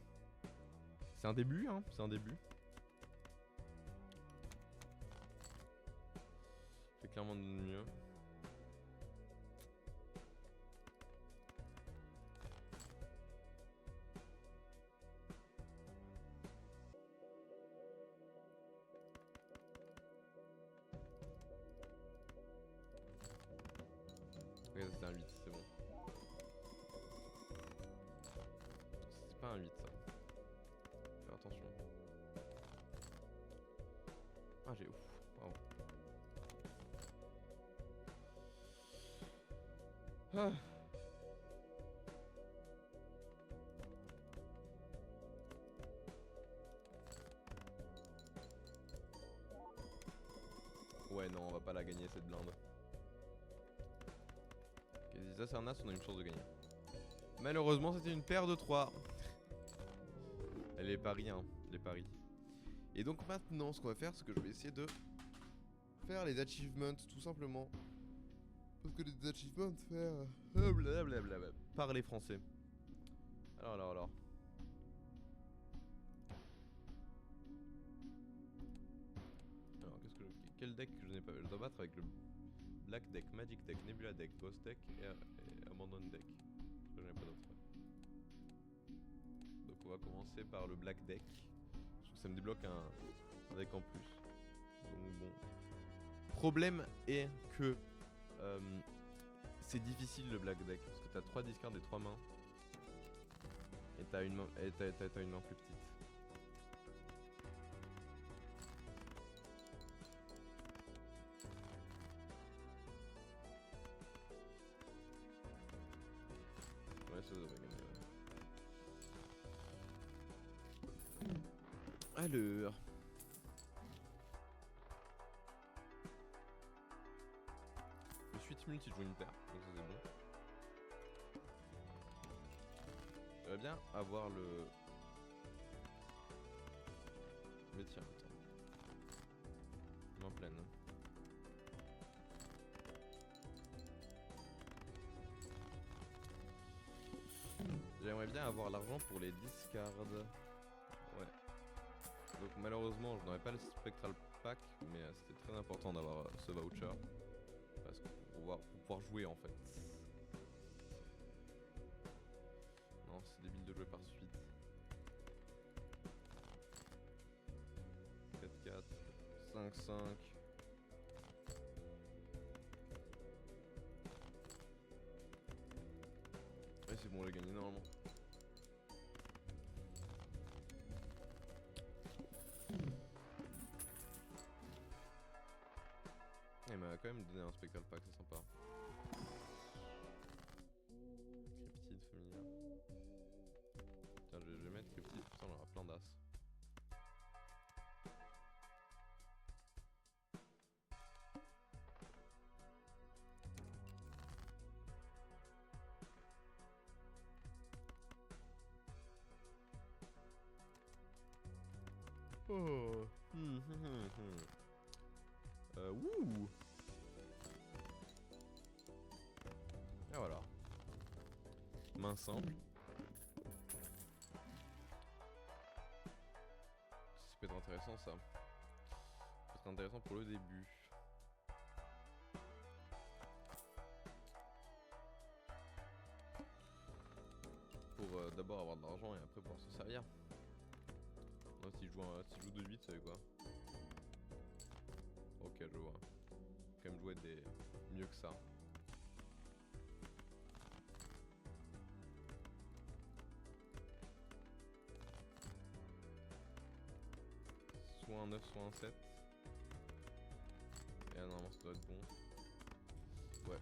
C'est un début, hein. C'est un début. Je fais clairement de mieux. Ok, c'était un 8, c'est bon. C'est pas un 8 ça. Faire attention. Ah j'ai ouf. Bravo. Ah. Ouais non, on va pas la gagner cette blinde. Ok, si ça c'est un as, on a une chance de gagner. Malheureusement c'était une paire de 3. Elle est pas rien, les paris. Et donc maintenant ce qu'on va faire c'est que je vais essayer de faire les achievements tout simplement. Parce que les achievements faire blablabla, parler français. Alors. Alors qu'est-ce que quel deck que je n'ai pas vu? Je dois battre avec le Black Deck, Magic Deck, Nebula Deck, Ghost Deck et Abandon Deck. Je n'en ai pas d'autre. Donc on va commencer par le Black Deck. Parce que ça me débloque un deck en plus. Donc bon. Problème est que c'est difficile le Black Deck. Parce que t'as 3 discards et 3 mains. Et t'as une main, t'as une main plus petite. Ouais, ça devrait gagner. Alors. Le suite multi joue une paire, donc ça c'est bon. J'aimerais bien avoir le... Mais tiens, attends. Main pleine. J'aimerais bien avoir l'argent pour les discards. Ouais. Donc malheureusement je n'aurai pas le spectral pack, mais c'était très important d'avoir ce voucher. Parce que pour pouvoir jouer en fait. Non, c'est débile de jouer par suite. 4-4, 5-5. Ouais, c'est bon, j'ai gagné normalement. Il m'a quand même donné un spectacle pack, c'est sympa. Cryptide familial. Tiens, je vais mettre Cryptide, putain, on aura plein d'as. Oh. Wouh. Et voilà. Main simple. Ça peut être intéressant ça. Ça peut être intéressant pour le début. Pour d'abord avoir de l'argent et après pouvoir s'en servir. Moi si je joue de 8, ça fait quoi? Ok, je vois. Faut quand même jouer des mieux que ça. Soit un 9, soit un 7. Et là, normalement ça doit être bon. Ouais.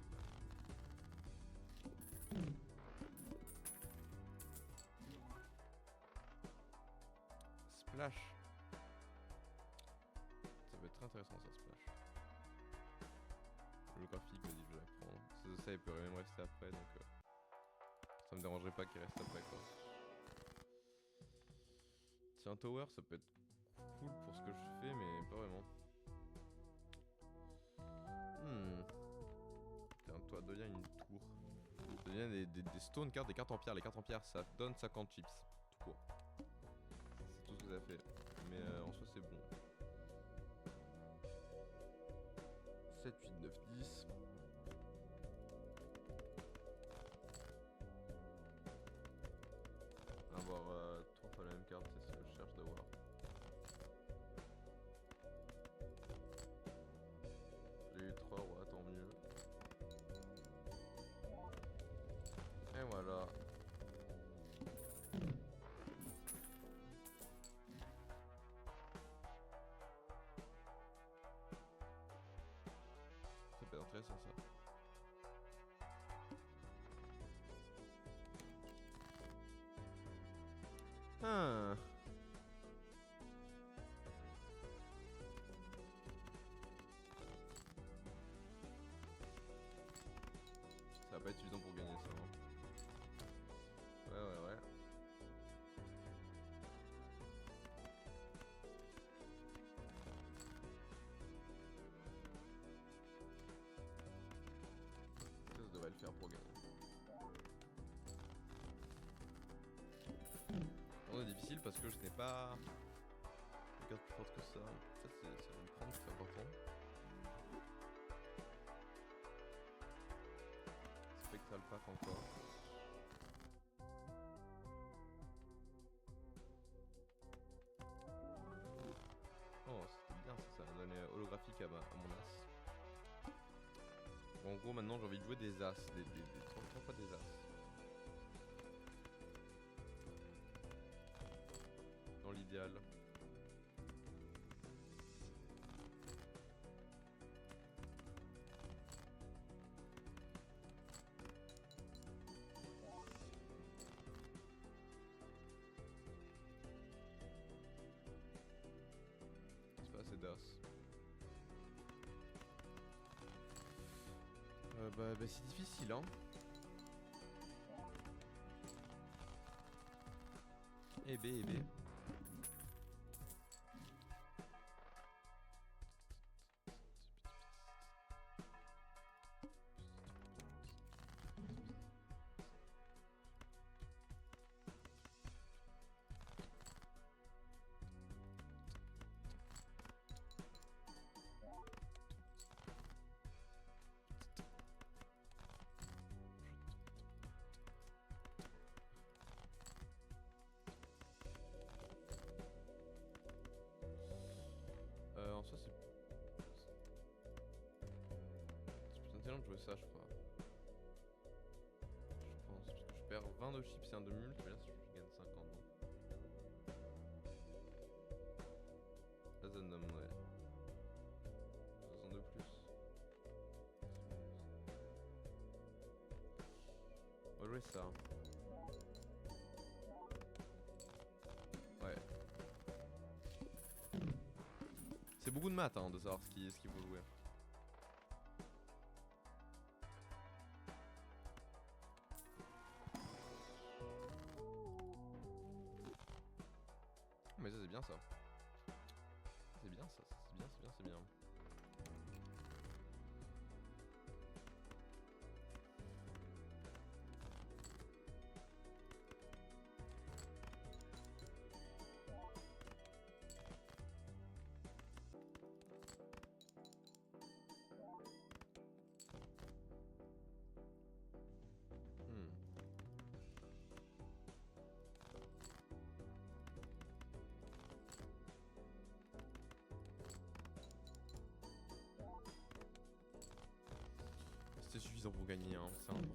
Splash. Ça peut être très intéressant ça, Splash. Le graphique, vas-y, je vais la prendre. Ça, il peut même rester après, donc ça me dérangerait pas qu'il reste après quoi. Tiens, Tower, ça peut être cool pour ce que je fais, mais pas vraiment. Tiens, toi, deviens une tour. Deviens des stone cards, des cartes en pierre. Les cartes en pierre, ça donne 50 chips. Tout court. C'est tout ce que ça fait. Mais en soi, c'est bon. 7, 8, 9, 10. Avoir 3 fois la même carte, c'est ce que je cherche d'avoir. J'ai eu 3 rois, tant mieux. Et voilà. Ça peut être intéressant ça. Ah. Ça va pas être suffisant pour gagner ça. Hein. Ouais. Ça devrait le faire pour gagner. On est difficile parce que je n'ai pas une carte plus forte que ça. Ça va me prendre, c'est important. Spectral pack encore. Oh, c'était bien ça a donné holographique à mon as. Bon, en gros, maintenant j'ai envie de jouer des as, des 3 fois des as. Dans l'idéal. C'est pas assez d'as. Bah c'est difficile hein. Eh B. bien de jouer ça, je crois. Je pense, parce que je perds 20 de chips et un de mule, mais là je gagne 50. Là ça me donnerait 60 de plus. On va jouer ça. Ouais. C'est beaucoup de maths hein, de savoir ce qu'il faut jouer. Mais ça c'est bien ça. C'est bien ça, c'est bien, c'est bien, c'est bien. C'est suffisant pour gagner, hein, c'est important.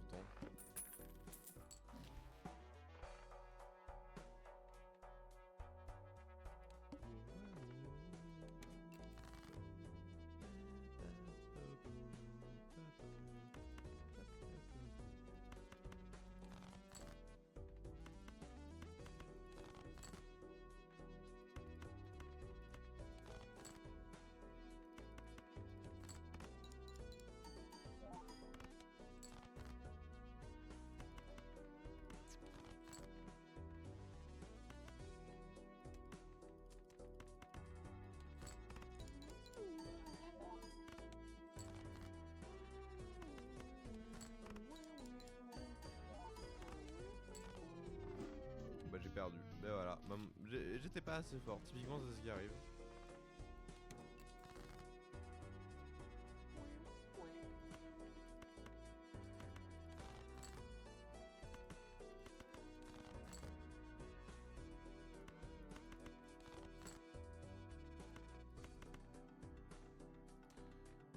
Bah j'ai perdu, ben voilà, j'étais pas assez fort, typiquement c'est ce qui arrive.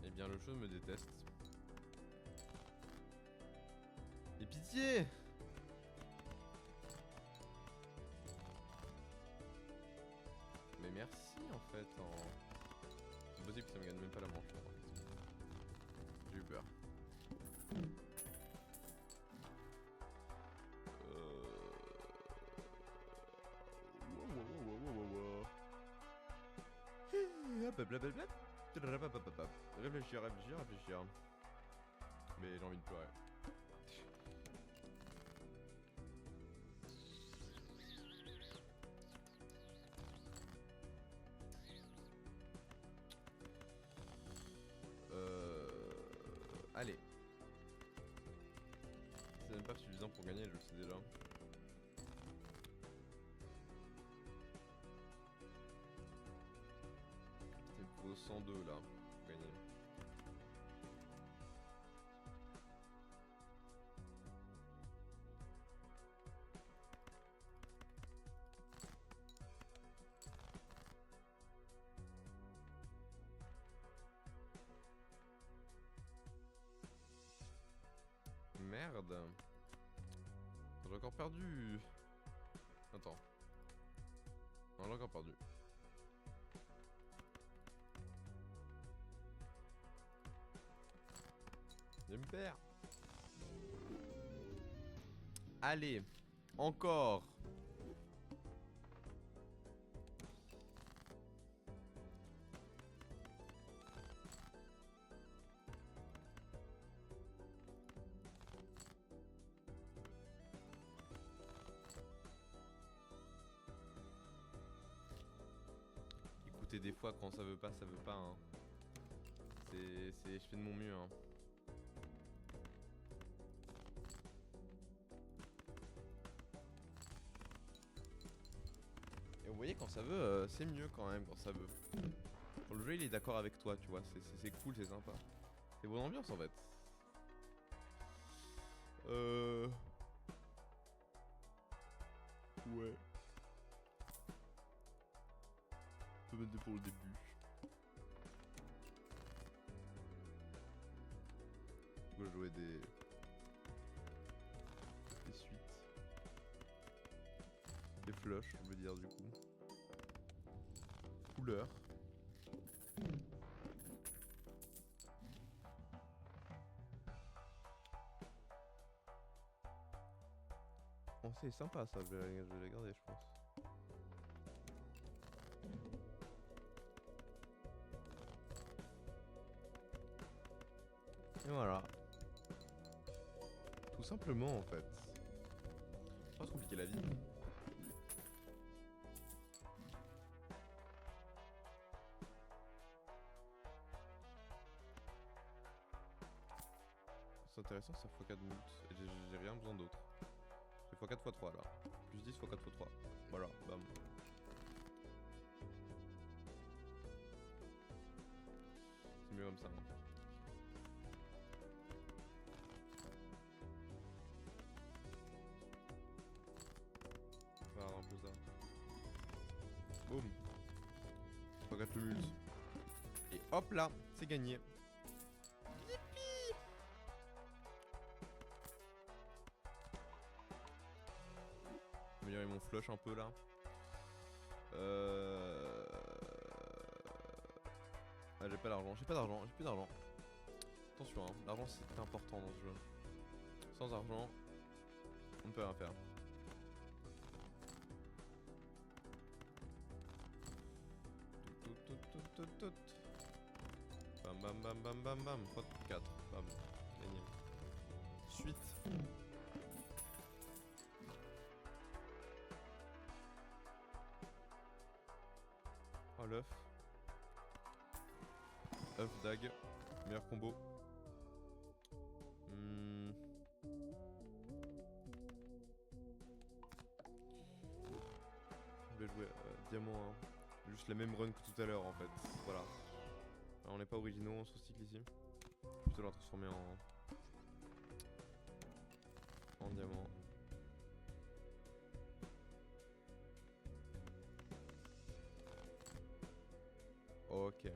Eh bien le jeu me déteste. Et pitié! Mais merci en fait. C'est possible que ça me gagne même pas la manche. J'ai eu peur. Réfléchir. Mais j'ai envie de pleurer. Allez. C'est même pas suffisant pour gagner, je le sais déjà. Il me faut 102 là pour gagner. Merde. J'ai encore perdu. Attends. Non, j'ai encore perdu. Je me perds. Allez. Encore. Écoutez, des fois quand ça veut pas hein. Je fais de mon mieux hein. Et vous voyez quand ça veut, c'est mieux quand même quand ça veut. Quand le jeu il est d'accord avec toi, tu vois, c'est cool, c'est sympa. C'est bonne ambiance en fait. Ouais. On peut mettre pour le début. coup, je jouais des suites. Des flushs, je veux dire, du coup. Couleur. Oh, c'est sympa ça, je vais la garder, je pense. Et voilà. Tout simplement en fait. C'est pas se compliquer la vie. C'est intéressant, ça x4 minutes. Et j'ai rien besoin d'autre. C'est x4 x3 là. Plus 10 x4 x3. Voilà, bam. C'est mieux comme ça. Hein. Regarde un peu ça. Boum. X4 le mult. Et hop là, c'est gagné. Améliorer mon flush un peu là. Ah, j'ai pas d'argent, j'ai plus d'argent. Attention, hein, l'argent c'est important dans ce jeu. Sans argent, on ne peut rien faire. Tout. Bam bam bam bam bam bam. x4. Bam. Gagné. Suite. Oh l'œuf. œuf dag. Meilleur combo. Je vais jouer diamant 1. Juste la même run que tout à l'heure en fait. Voilà. Alors, on n'est pas originaux, on se recycle ici. Je vais plutôt la transformer en diamant. Ok.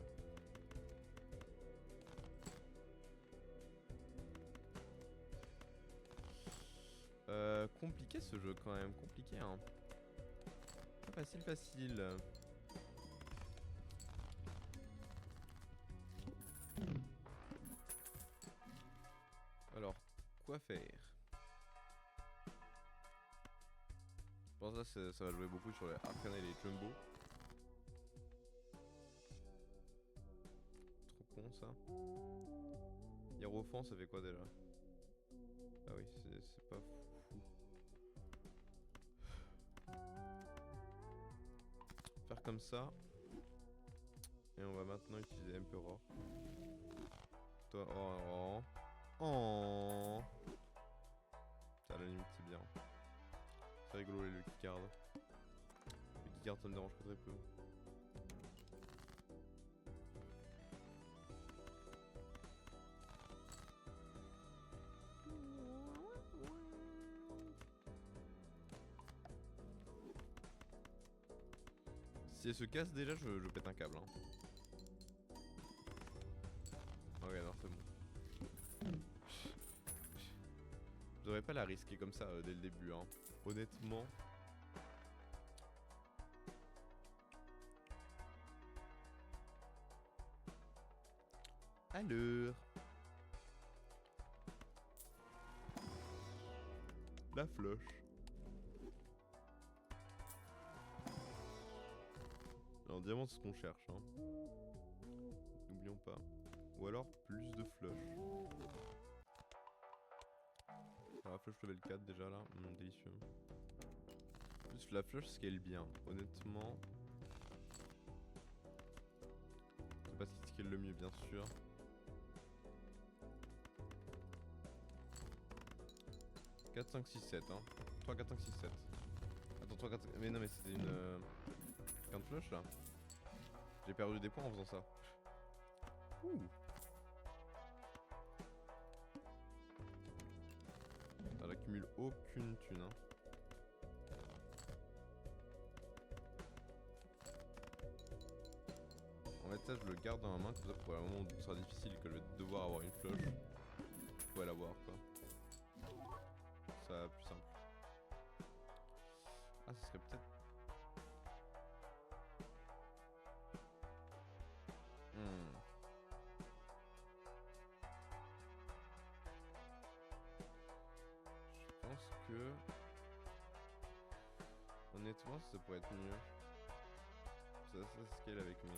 Compliqué ce jeu quand même, compliqué hein. Pas facile. Alors, quoi faire? Je pense que ça va jouer beaucoup sur les Arcana et les Jumbo. Trop con ça. Hierophant ça fait quoi déjà? Ah oui, c'est pas fou. Faire comme ça. Et on va maintenant utiliser Emperor. Toi, oh. Ça, à la limite, c'est bien. C'est rigolo les Lucky Cards. Lucky Cards, ça me dérange pas très peu. Si elle se casse déjà, je pète un câble. Hein. Ok, non, c'est bon. Je devrais pas la risquer comme ça dès le début. Hein. Honnêtement. Alors. La floche. Alors diamant c'est ce qu'on cherche hein. N'oublions pas. Ou alors plus de flush. Alors la flush level 4 déjà là, délicieux. Plus la flush scale bien, honnêtement. C'est pas ce qui scale le mieux bien sûr. « 4, 5, 6, 7 hein. 3, 4, 5, 6, 7. Attends, 3, 4, mais non mais c'était une... Qu'un flush là. J'ai perdu des points en faisant ça. Ouh. Elle accumule aucune thune hein. En fait ça je le garde dans ma main comme ça pour un moment où ce sera difficile que je vais devoir avoir une flush. pourrais l'avoir quoi. Ça plus simple. Ah, ce serait peut-être. Je pense que. Honnêtement, ça pourrait être mieux. Ça scale avec mes.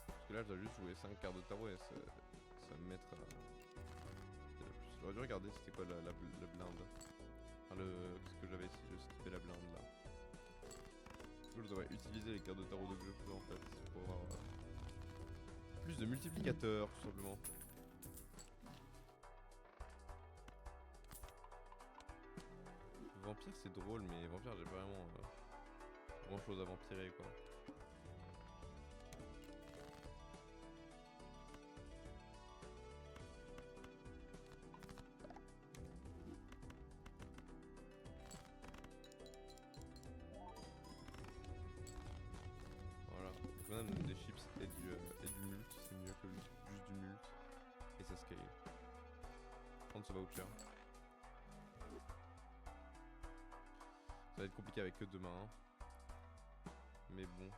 Parce que là, je dois juste jouer 5 cartes de tarot et ça me mettra. J'aurais dû regarder c'était quoi la blinde. Enfin, ce que j'avais si je skippais la blinde là. Du coup, je devrais utiliser les cartes de tarot de jeu en fait pour avoir plus de multiplicateurs tout simplement. Vampire c'est drôle, mais vampire j'ai pas vraiment grand chose à vampirer quoi. Voilà, donc on a des chips et du mult, c'est mieux que juste du mult. Et ça scale. Prendre ce voucher. Ça va être compliqué avec que 2 mains. Hein. Mais bon.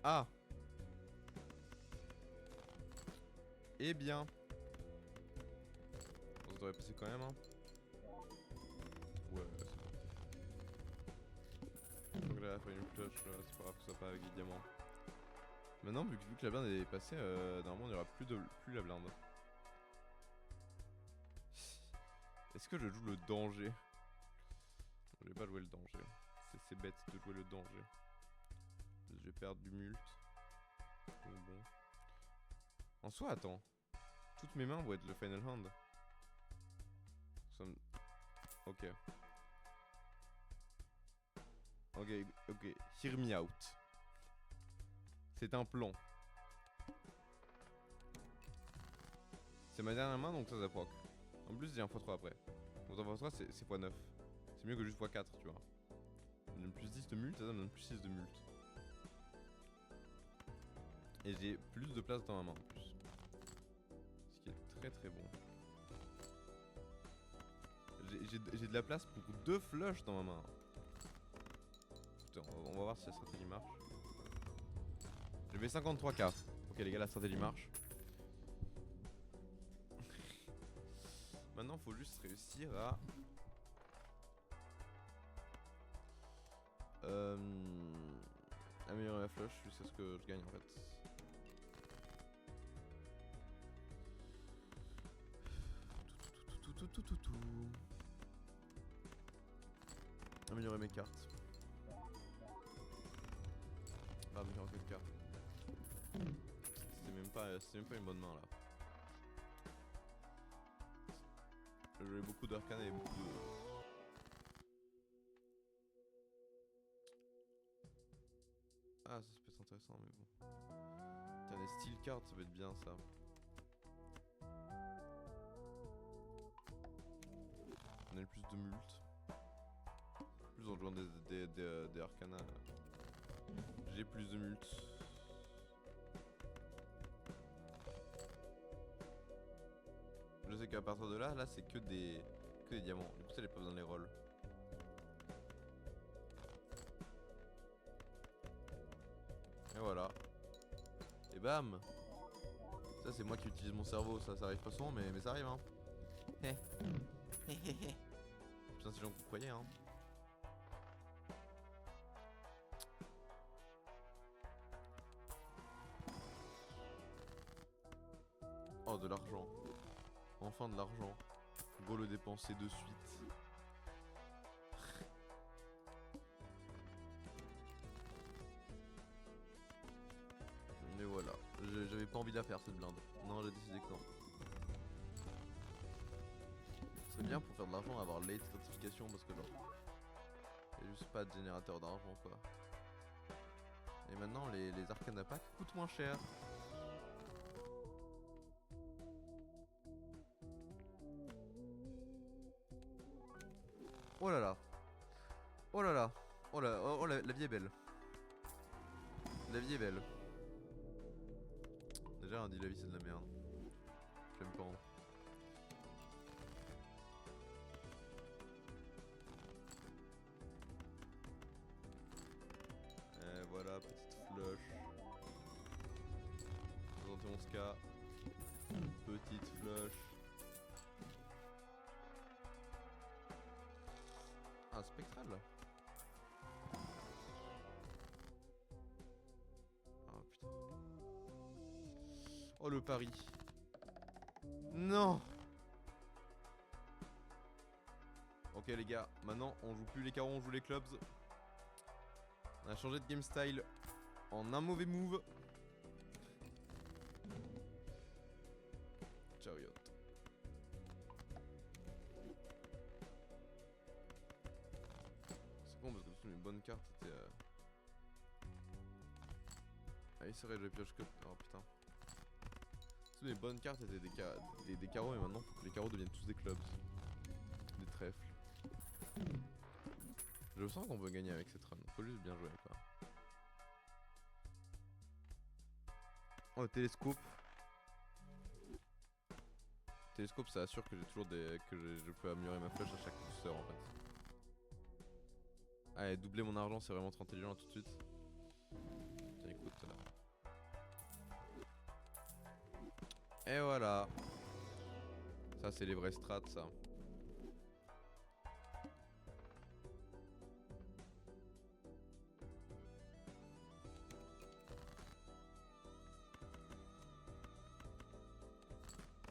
Ah! Eh bien. On se devrait passer quand même, hein. Ouais, c'est bon. Donc là, il faut une cloche, c'est pas grave que ce soit pas avec les diamants. Maintenant, vu que la blinde est passée, normalement il n'y aura plus la blinde. Est-ce que je joue le danger? Je vais pas jouer le danger. C'est bête de jouer le danger. Je vais perdre du mult. Donc bon. En soi, attends. Toutes mes mains vont être le final hand. Ok. Ok. Hear me out. C'est un plan. C'est ma dernière main donc ça proc. En plus j'ai un x3 après. Donc un x3 c'est x9. C'est mieux que juste x4 tu vois. Ça me donne plus 10 de mult, ça me donne plus 6 de mult. Et j'ai plus de place dans ma main en plus. Ce qui est très très bon. J'ai de la place pour 2 flushs dans ma main. Putain, on va voir si la stratégie marche. Je vais 53k. Ok les gars, la stratégie marche. Maintenant faut juste réussir à améliorer la flush jusqu'à ce que je gagne en fait. Tout. Améliorer mes cartes. Ah, améliorer quelques cartes. C'est même pas une bonne main là. J'ai beaucoup d'arcane et beaucoup de. Ah, ça peut être intéressant, mais bon. Tiens, les steel cards, ça va être bien ça. On a le plus de mult. Plus en jouant des arcana. J'ai plus de mult. Je sais qu'à partir de là c'est que des diamants. Du coup ça les pas besoin de les rolls. Et voilà. Et bam. Ça c'est moi qui utilise mon cerveau, ça arrive pas souvent mais ça arrive hein. Putain si j'en croyais hein. Oh de l'argent. Enfin de l'argent. Go le dépenser de suite. Mais voilà, j'avais pas envie de la faire cette blinde. Non, j'ai décidé que non. Ce serait bien pour faire de l'argent avoir late notification parce que genre y'a juste pas de générateur d'argent quoi. Et maintenant les arcana packs coûtent moins cher. Oh là là. Oh là là. Oh la vie est belle. La vie est belle. Déjà, un dit la vie c'est de la merde. J'aime pas. Hein. Et voilà, petite flush. 71k. Petite flush. Ah, spectral là. Ah putain. Oh le pari. Non. Ok les gars, maintenant on joue plus les carreaux, on joue les clubs. On a changé de game style en un mauvais move. Chariot. C'est con parce que toutes mes bonnes cartes étaient... Ah oui c'est vrai, je pioche que... Oh putain. Toutes mes bonnes cartes étaient des carreaux et maintenant faut que les carreaux deviennent tous des clubs. Des trèfles. Je sens qu'on peut gagner avec cette run, faut juste bien jouer quoi. Oh, télescope. Télescope ça assure que j'ai toujours des... que je peux améliorer ma flèche à chaque booster en fait. Allez, doubler mon argent c'est vraiment trop intelligent tout de suite. Tiens écoute là. Et voilà. Ça c'est les vrais strats ça.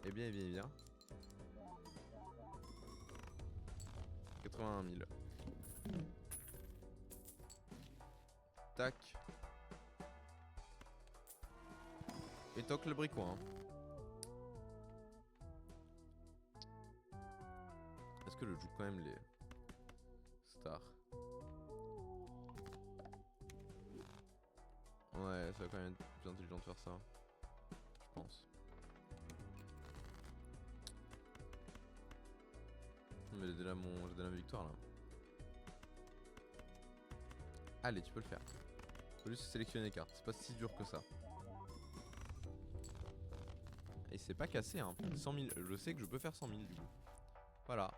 Eh bien, eh bien, eh bien. 81 000. Tac. Et toc le bricoin. Est-ce que je joue quand même les stars? Ouais, ça va quand même être plus intelligent de faire ça. Je pense. Mais j'ai déjà ma victoire là. Allez, tu peux le faire. Faut juste sélectionner les cartes, c'est pas si dur que ça. Et c'est pas cassé hein. 100 000, je sais que je peux faire 100 000 du coup. Voilà.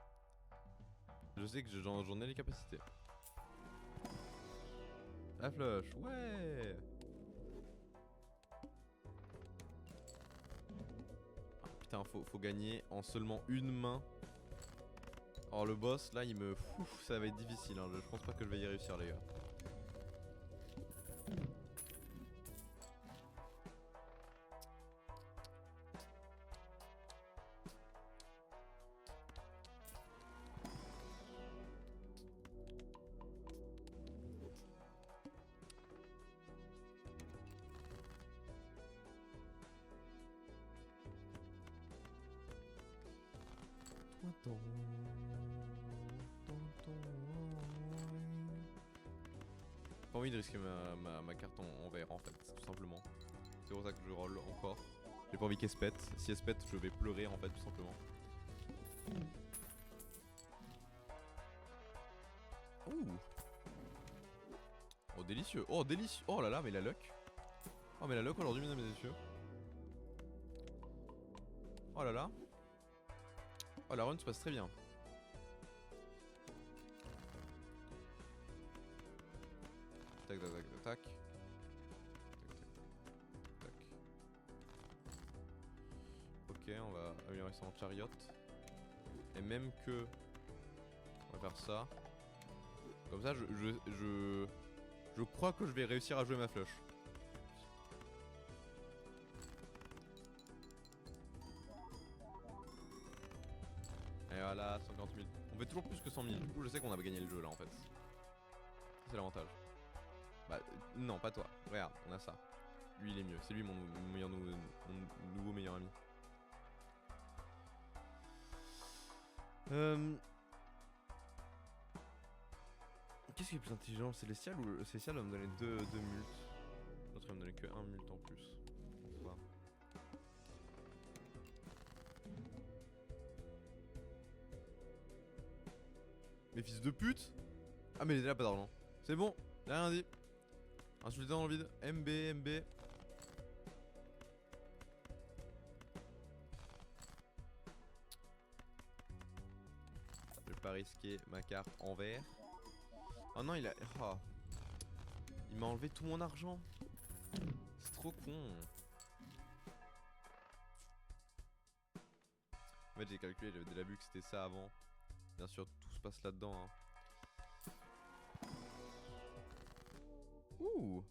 Je sais que j'en ai les capacités. La flush, ouais. Ah, putain, faut gagner en seulement une main. Alors le boss là il me... Ouf, ça va être difficile hein. Je pense pas que je vais y réussir les gars. Pas envie de risquer ma carte en vert en fait, tout simplement. C'est pour ça que je roll encore. J'ai pas envie qu'elle se pète. Si elle se pète, je vais pleurer en fait, tout simplement. Ouh. Oh délicieux. Oh délicieux. Oh là là, mais la luck. Oh mais la luck aujourd'hui mesdames et messieurs. Oh là là. Oh la run se passe très bien. Tac tac tac tac tac. Tac. Ok, on va améliorer ça en chariot. Et même que... On va faire ça. Comme ça je crois que je vais réussir à jouer ma flush. Et voilà, 140 000. On fait toujours plus que 100 000. Du coup, je sais qu'on a gagné le jeu là en fait. C'est l'avantage. Bah, non, pas toi. Regarde, on a ça. Lui, il est mieux. C'est lui mon nouveau meilleur ami. Qu'est-ce qui est plus intelligent? Célestial ou le Célestial va me donner deux multes? L'autre va me donner que un mult en plus. Enfin. Mais fils de pute! Ah mais il est là pas d'argent. C'est bon, il a rien dit. Insulté dans le vide. MB, MB. pas risquer ma carte en vert. Oh non, il a... Oh. Il m'a enlevé tout mon argent. C'est trop con. En fait j'ai calculé, j'avais déjà vu que c'était ça avant. Bien sûr tout se passe là-dedans hein. Ouh.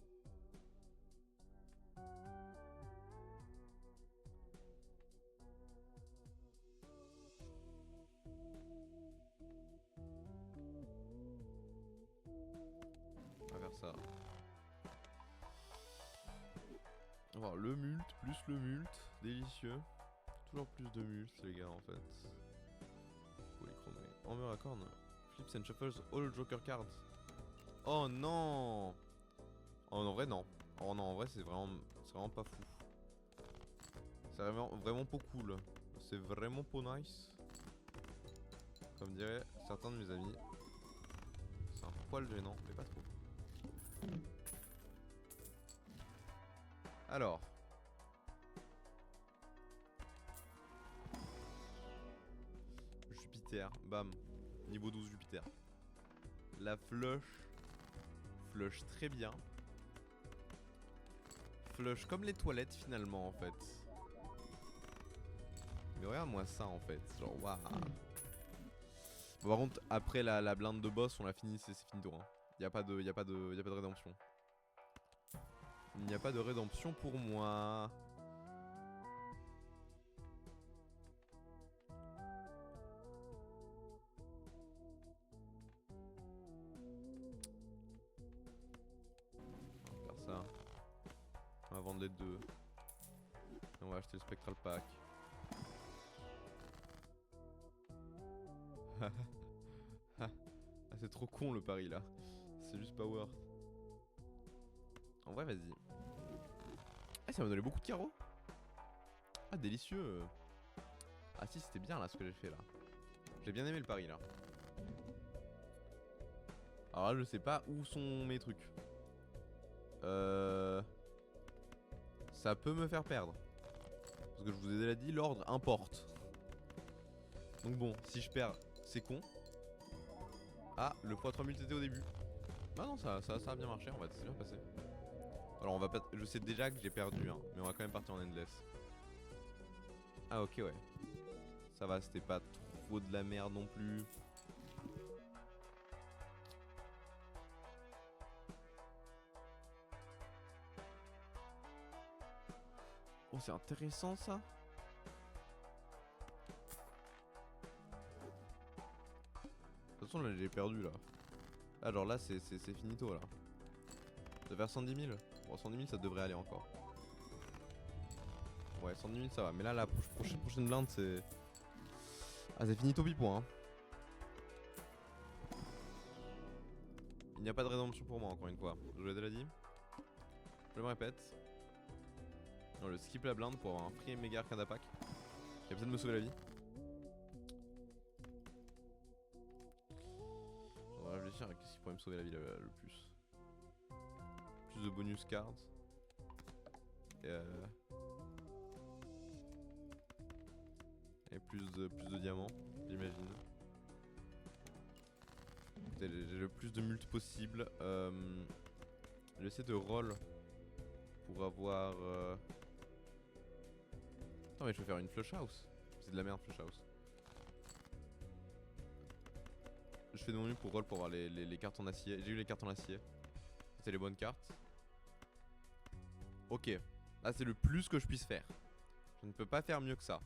On va faire ça. On va voir le mult plus le mult. Délicieux. Toujours plus de mult les gars en fait. Polychromé. Amber Acorn. Flips and shuffles all joker cards. Oh non. Oh en vrai non. Oh non en vrai c'est vraiment pas fou. C'est vraiment pas cool. C'est vraiment pas nice. Comme diraient certains de mes amis. C'est un poil gênant mais pas trop. Alors. Jupiter, bam. Niveau 12 Jupiter. La flush. Flush très bien. Flush comme les toilettes finalement en fait. Mais regarde-moi ça en fait. Genre waouh. Bon, par contre après la blinde de boss on l'a fini, c'est fini tout hein. Y'a pas de rédemption. Il n'y a pas de rédemption pour moi. On va faire ça. On va vendre les deux. Et on va acheter le Spectral Pack. Ah, c'est trop con le pari là. C'est juste pas worth. En vrai, vas-y. Ah, ça m'a donné beaucoup de carreaux. Ah, délicieux. Ah, si, c'était bien là ce que j'ai fait là. J'ai bien aimé le pari là. Alors là, je sais pas où sont mes trucs. Ça peut me faire perdre. Parce que je vous ai déjà dit, l'ordre importe. Donc bon, si je perds, c'est con. Ah, le x3 mult était au début. Ah non, ça a bien marché en fait, c'est bien passé. Alors on va pas... Je sais déjà que j'ai perdu, hein, mais on va quand même partir en endless. Ah ok, ouais. Ça va, c'était pas trop de la merde non plus. Oh, c'est intéressant ça. De toute façon, là j'ai perdu là. Ah, genre là, c'est finito là. Ça va faire 110 000. Bon, 110 000 ça devrait aller encore. Ouais, 110 000 ça va. Mais là, la prochaine blinde, c'est. Ah, c'est finito pipo, hein. Il n'y a pas de rédemption pour moi, encore une fois. Je l'ai déjà dit. Je me répète. Non, le skip la blinde pour avoir un free méga arcade pack. Qui va peut-être me sauver la vie. Je vais réfléchir à qu'est-ce qui pourrait me sauver la vie le plus. Plus de bonus cards. Et plus de diamants, j'imagine. J'ai le plus de multi possible. J'essaie de roll pour avoir. Attends, mais je vais faire une flush house. C'est de la merde, flush house. Je fais de mon mieux pour roll pour avoir les cartes en acier. J'ai eu les cartes en acier. C'est les bonnes cartes. Ok. Là, c'est le plus que je puisse faire. Je ne peux pas faire mieux que ça.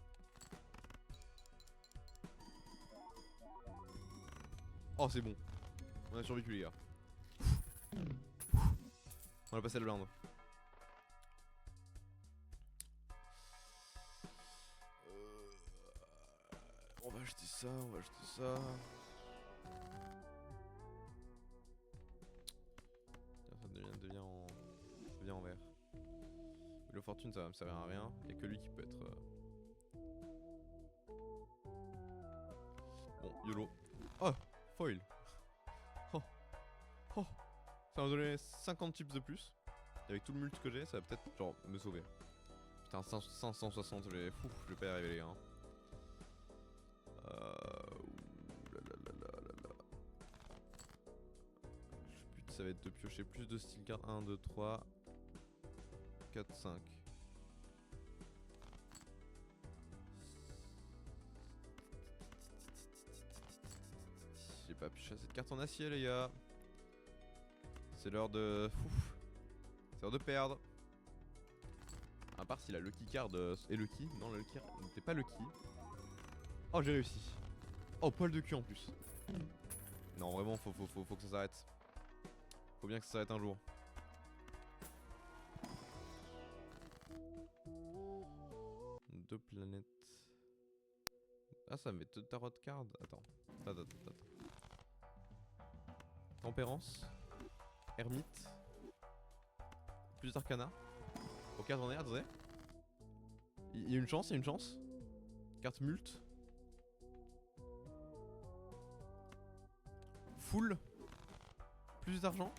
Oh, c'est bon. On a survécu, les gars. On a passé la blinde. On va acheter ça, on va acheter ça. Ça devient en vert. Le fortune ça va me servir à rien. Y'a que lui qui peut être. Bon, YOLO. Oh, foil. Oh, oh. Ça m'a donné 50 chips de plus. Et avec tout le mult que j'ai, ça va peut-être genre me sauver. Putain, 560, je vais pas y arriver les gars. ça va être de piocher plus de style card. 1, 2, 3, 4, 5. J'ai pas pioché cette carte en acier, les gars. C'est l'heure de... C'est l'heure de perdre. À part si la Lucky Card est Lucky. Non, la Lucky Card n'était pas Lucky. Oh, j'ai réussi. Oh, poil de cul en plus. Non, vraiment, faut que ça s'arrête. Faut bien que ça s'arrête un jour. Deux planètes. Ah, ça met deux tarot cards. Attends. Tempérance. Ermite. Plus d'arcana. Ok, attendez. Il y a une chance, Carte mult. Full. Plus d'argent.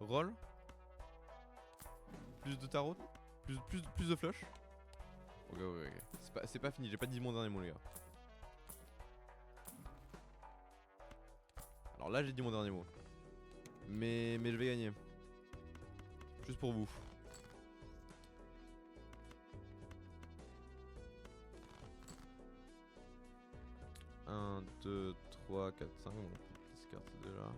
Roll. Plus de tarot. Plus de flush. Ok. C'est pas fini, j'ai pas dit mon dernier mot, les gars. Alors là, j'ai dit mon dernier mot. Mais je vais gagner. Juste pour vous. Un, 2, 3, 4, 5. On peut discarder déjà.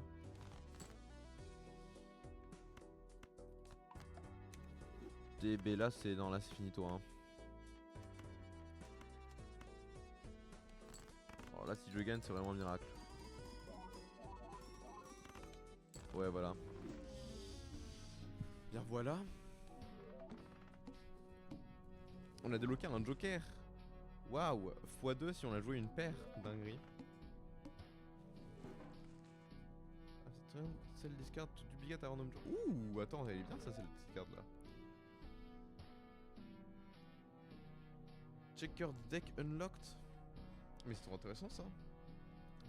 DB là, c'est dans là, c'est finito. Hein. Alors là, si je gagne, c'est vraiment un miracle. Ouais, voilà. Bien voilà. On a débloqué un joker. Waouh, x2 si on a joué une paire. Dinguerie. Ah, c'est le discard tout duplicate à random. Ouh, attends, elle est bien ça, c'est le discard là. Checker deck unlocked. Mais c'est trop intéressant ça.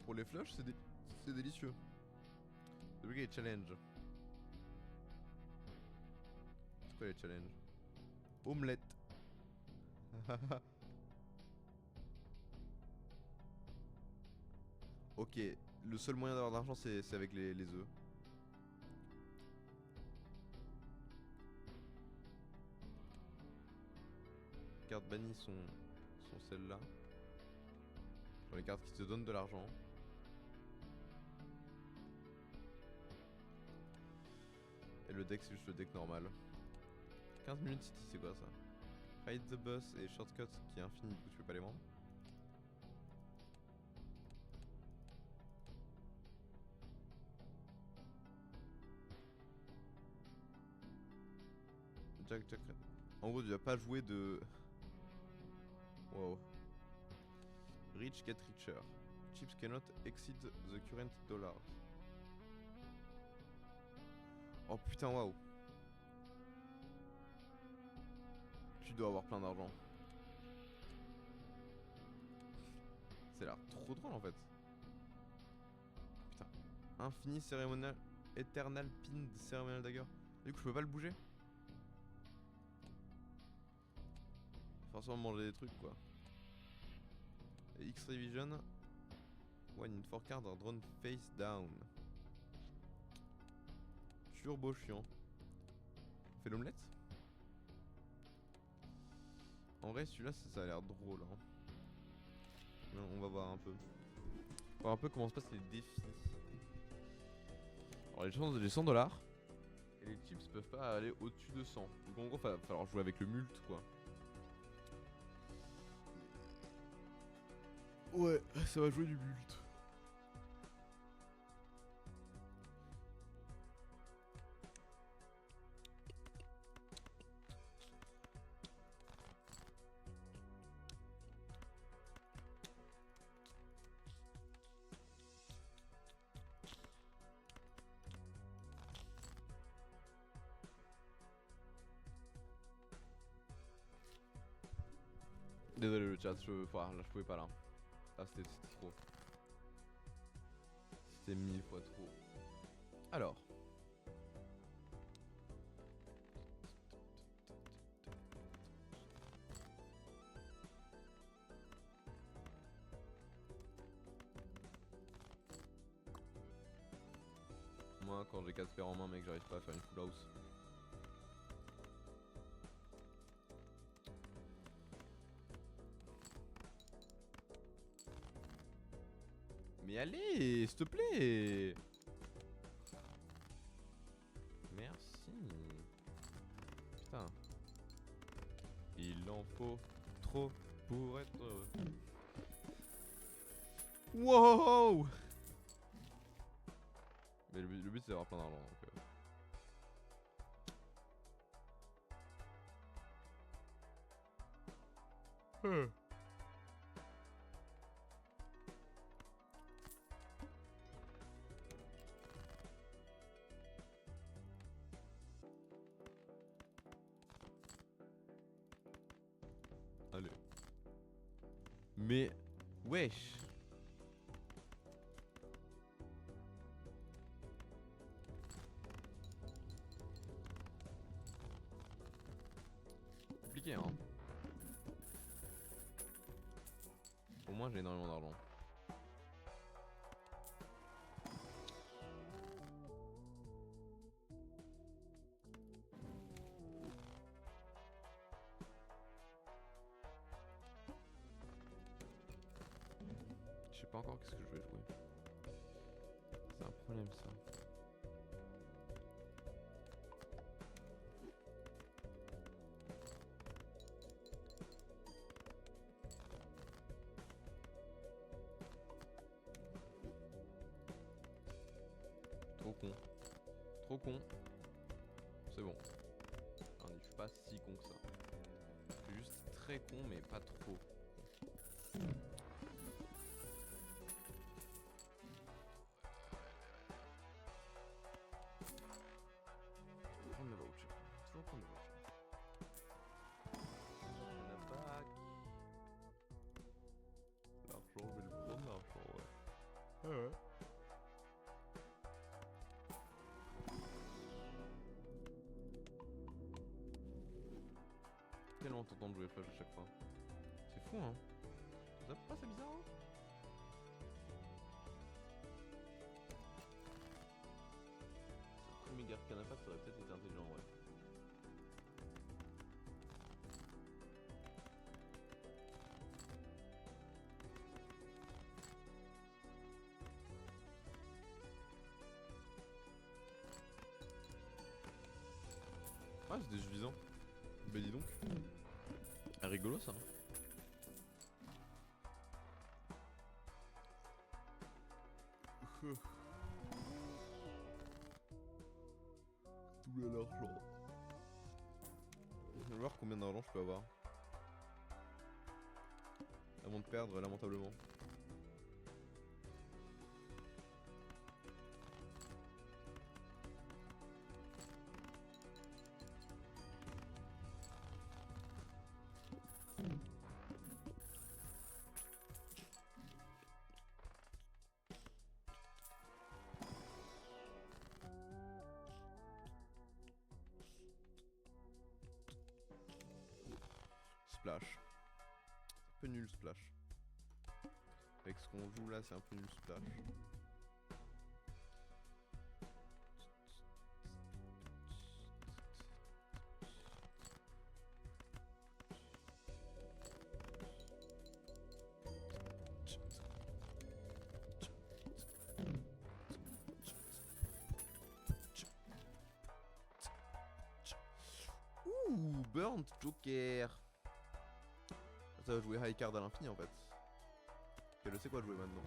Pour les flushs, c'est délicieux. Débloquer les challenges. C'est quoi les challenges? Omelette. Ok, le seul moyen d'avoir de l'argent c'est avec les œufs. Les cartes bannies sont celles-là. Sont les cartes qui te donnent de l'argent. Et le deck c'est juste le deck normal. 15 minutes city c'est quoi ça? Ride the bus et shortcut qui est infini, du coup tu peux pas les vendre. Jack. En gros tu vas pas jouer de... Wow. Rich get richer. Chips cannot exceed the current dollar. Oh putain waouh. Tu dois avoir plein d'argent. C'est l'air trop drôle en fait. Putain. Infini cérémonial. Eternal pin cérémonial dagger. Du coup je peux pas le bouger. Forcément manger des trucs quoi. X-ray vision. One in 4 cards are drawn face down. Turbo chiant. On fait l'omelette. En vrai celui-là ça a l'air drôle hein. On va voir un peu. On va voir un peu comment se passent les défis. Alors les chances de 100 $. Et les chips peuvent pas aller au-dessus de 100. Donc en gros va falloir jouer avec le mult quoi. Ouais, ça va jouer du mult. Désolé le chat, là je pouvais pas là. Ah c'était trop. C'était 1000 fois trop. Alors. Moi, quand j'ai 4 fers en main, mec, j'arrive pas à faire une full house. Mais allez, s'il te plaît. Merci. Putain. Il en faut trop pour être heureux. Wow. Mais le but c'est d'avoir plein d'argent donc Allez. Mais wesh. Compliqué hein. Au moins j'ai énormément d'argent. Je sais pas encore qu'est-ce que je vais jouer. C'est un problème ça. Trop con. Trop con. C'est bon. Ah, je suis pas si con que ça. Je suis juste très con mais pas trop. Prendre le voucher. Toujours prendre le voucher. On a pas. L'argent, je vais le prendre l'argent, ouais. Ah ouais. Tellement t'entends de jouer flash à chaque fois. C'est fou hein. Ça pas c'est bizarre hein. Premier garde canapa ça aurait peut-être été intelligent ouais. Ah c'était suffisant. Bah dis donc. Ah, rigolo ça. Tout l'argent. Je vais voir combien d'argent je peux avoir. Avant de perdre lamentablement. Splash. C'est un peu nul splash. Avec ce qu'on joue là, c'est un peu nul splash. Ouh, Burnt Joker. Ça va jouer high card à l'infini en fait. Et je sais quoi jouer maintenant.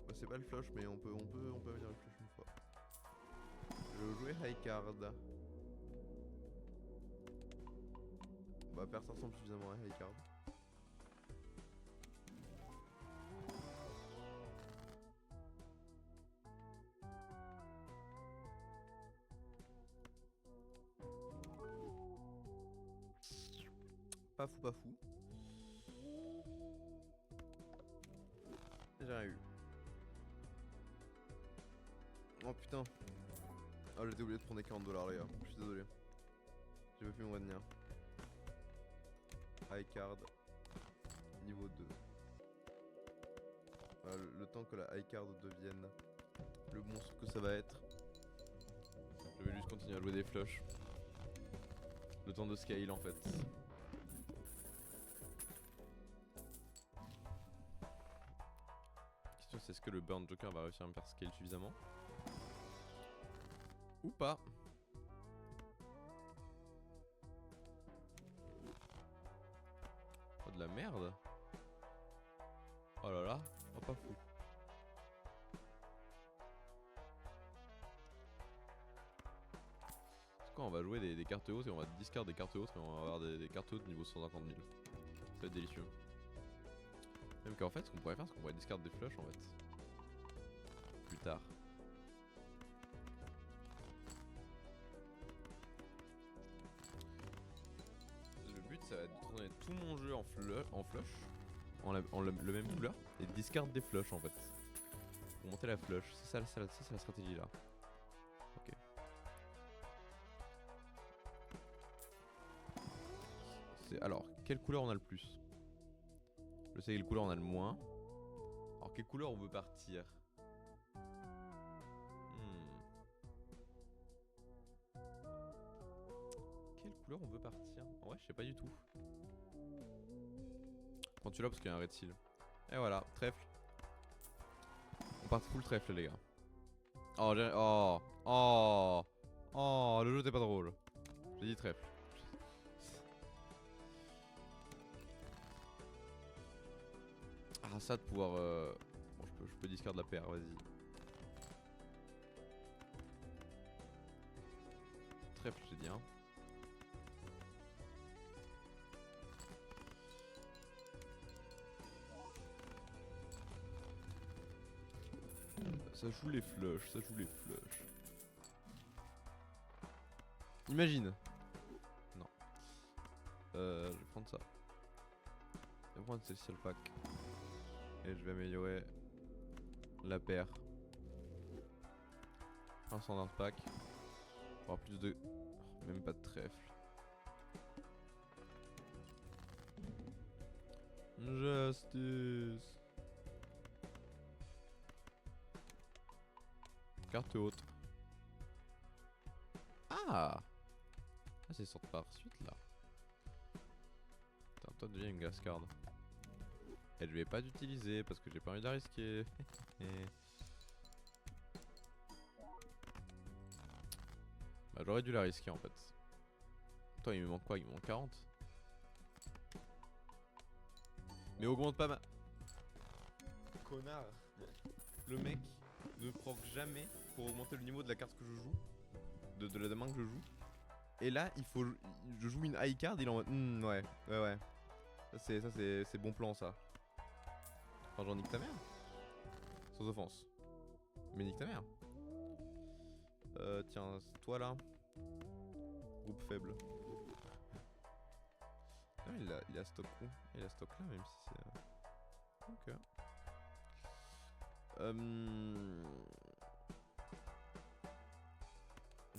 Bah, c'est pas le flush mais on peut venir le flush une fois. Je vais jouer high card. Bah faire ça ressemble suffisamment à high card. Pas fou, pas fou. J'ai rien eu. Oh putain. Ah j'étais oublié de prendre des 40$ les gars. Je suis désolé. J'ai pas pu me retenir. High card. Niveau 2. Le temps que la high card devienne le monstre que ça va être. Je vais juste continuer à jouer des flushs. Le temps de scale en fait. La question c'est est-ce que le Burn Joker va réussir à me faire scale suffisamment ou pas. Oh de la merde. Oh là là, oh pas fou. Quand on va jouer des cartes hautes et on va discard des cartes hautes et on va avoir des cartes hautes niveau 150 000. Ça va être délicieux. Même qu'en fait ce qu'on pourrait faire c'est qu'on pourrait discard des flushs en fait. Plus tard. Le but ça va être de tourner tout mon jeu en flush. Le même couleur. Et discard des flushs en fait. Pour monter la flush. C'est ça la stratégie là. Ok. Alors, quelle couleur on a le plus? Je sais quelle couleur on a le moins. Alors, quelle couleur on veut partir? Quelle couleur on veut partir? En vrai, je sais pas du tout. Prends tu là parce qu'il y a un red seal. Et voilà, trèfle. On part full trèfle, les gars. Oh, le jeu était pas drôle. J'ai dit trèfle. Ah ça de pouvoir bon je peux discard la paire, vas-y. Trèfle j'ai dit hein. Ça joue les flushs, ça joue les flushs. Imagine. Non. Je vais prendre ça. Je vais prendre Celestial Pack. Et je vais améliorer la paire. Un standard pack. Pour avoir plus de... Oh, même pas de trèfle. Justice. Carte haute. Ah, c'est sorti par suite là. Attends, toi déjà une glace card. Et je vais pas d'utiliser parce que j'ai pas envie de la risquer. Bah j'aurais dû la risquer en fait. Attends il me manque quoi? Il me manque 40. Mais augmente pas ma... Connard. Le mec ne proc jamais pour augmenter le niveau de la carte que je joue. De la main que je joue. Et là il faut... Je joue une high card, il est en mode... ouais. Ça c'est bon plan ça. Enfin j'en nique ta mère. Sans offense. Mais nique ta mère. Tiens, toi là. Groupe faible. Ah, il a stock où? Il a stock là même si c'est... Ok.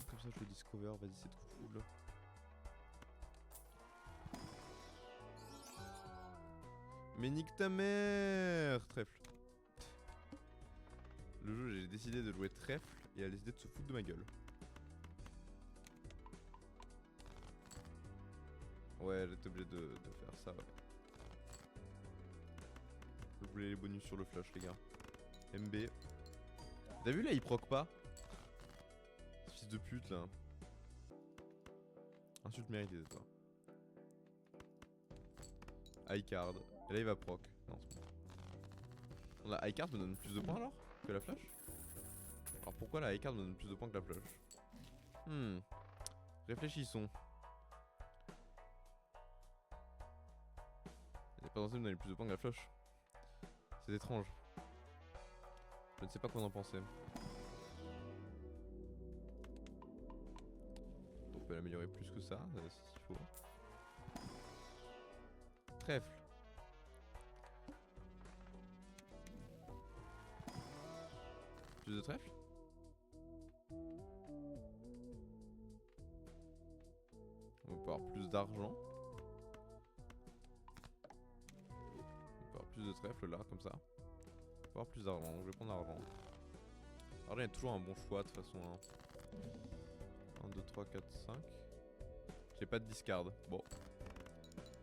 Comme ça je le discover, vas-y c'est trop cool. Mais nique ta mère, trèfle. Le jeu j'ai décidé de jouer trèfle et elle a décidé de se foutre de ma gueule. Ouais j'étais obligé de faire ça ouais. Je voulais les bonus sur le flash les gars. MB. T'as vu là il proc pas? Fils de pute là. Insulte méritée toi. High card. Et là il va proc. Non c'est bon. La high card me donne plus de points alors que la flash? Alors pourquoi la high card me donne plus de points que la flash? Réfléchissons. Elle est pas censée me donner plus de points que la flash. C'est étrange. Je ne sais pas quoi en penser. On peut l'améliorer plus que ça, s'il faut. Trèfle. Plus de trèfle? On peut avoir plus d'argent. On peut avoir plus de trèfle là, comme ça. On peut avoir plus d'argent, je vais prendre l'argent. Alors là, il y a toujours un bon choix de toute façon. 1, 2, 3, 4, 5. J'ai pas de discard. Bon.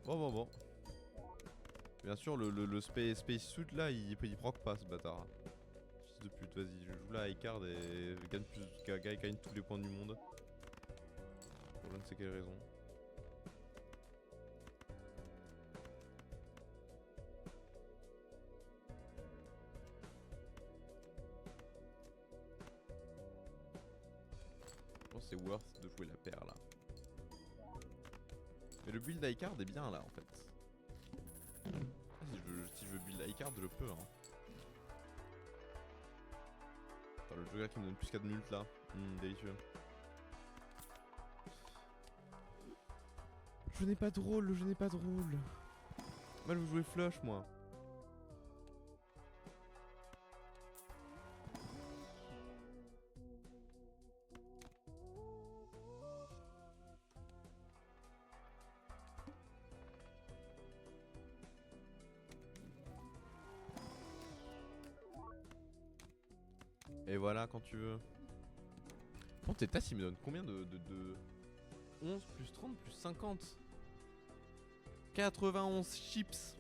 Bon. Bien sûr, le Space Suit là, il proc pas ce bâtard. Fils de pute, vas-y, je joue là high card et je gagne plus. Gagne tous les points du monde. Pour je ne sais quelle raison. Je pense que c'est worth de jouer la paire là. Mais le build high card est bien là en fait. Ah, si je veux build high card, je peux hein. Attends, le joker qui me donne plus 4 minutes là. Délicieux. Je n'ai pas de rôle. Moi je veux jouer flush moi. Et voilà quand tu veux. Bon tes tasses il me donne combien de 11 plus 30 plus 50. 91 chips.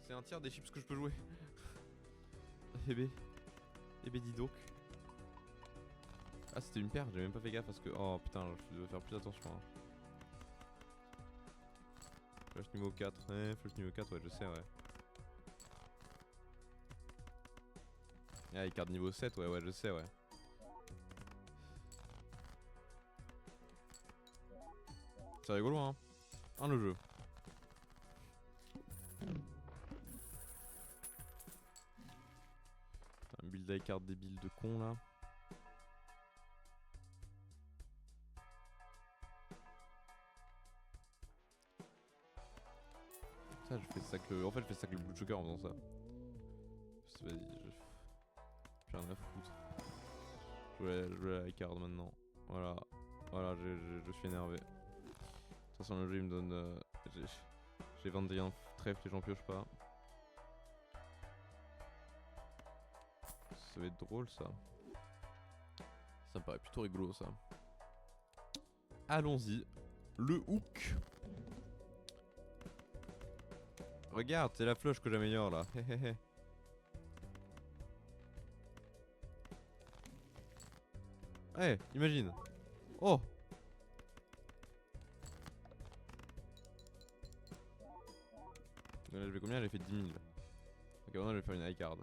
C'est un tiers des chips que je peux jouer. Eh ben dis donc. Ah c'était une paire, j'ai même pas fait gaffe parce que... Oh putain, je dois faire plus attention hein. Flash niveau 4, flash niveau 4, ouais je sais ouais. Ah il carte niveau 7, ouais je sais ouais. C'est rigolo hein. Le jeu. Un build high card débile de con là. Ça je fais ça que... En fait je fais ça que le Blue Joker en faisant ça. Vas-y, j'ai rien à foutre. Je joue la high card maintenant. Voilà, je suis énervé. De toute façon le jeu il me donne... j'ai 21 trèfles et j'en pioche pas. Ça va être drôle ça. Ça me paraît plutôt rigolo ça. Allons-y. Le hook. Regarde, c'est la flush que j'améliore là. Eh, imagine. Oh. Là, je vais combien? J'ai fait 10 000. Ok, maintenant je vais faire une high card.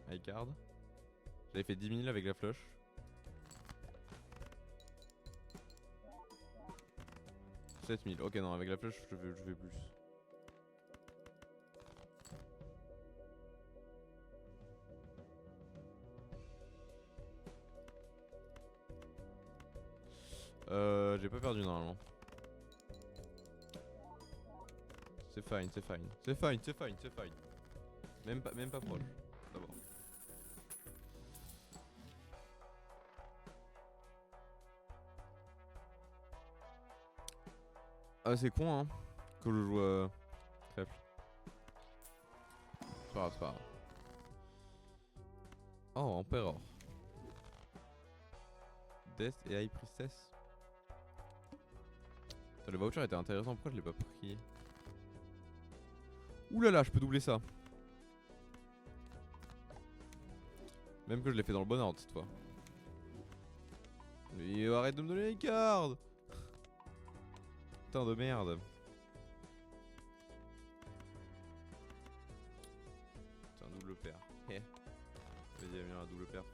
High card. J'avais fait 10 000 avec la flush. « 7 000. Ok, non, avec la flush, je vais plus. J'ai pas perdu normalement. C'est fine. Même pas proche. D'abord. Ah c'est con hein que je joue trèfle. C'est pas grave. Oh Emperor. Death et High Priestess. Putain, le voucher était intéressant, pourquoi je l'ai pas pris? Ouh là là, je peux doubler ça. Même que je l'ai fait dans le bon ordre cette fois. Mais arrête de me donner les cartes. Putain de merde. C'est un double paire. Vas-y, viens un double paire.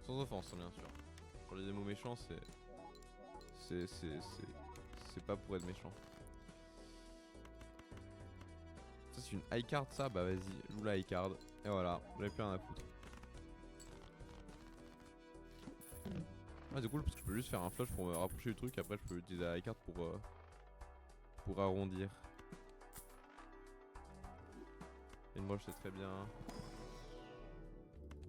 Sans offense, bien sûr. Pour les démos méchants, c'est pas pour être méchant. Ça c'est une high card ça, bah vas-y, joue la high card. Et voilà, j'avais plus rien à foutre. Ah c'est cool parce que je peux juste faire un flush pour me rapprocher du truc, après je peux utiliser la high card pour arrondir. Et moi je sais très bien.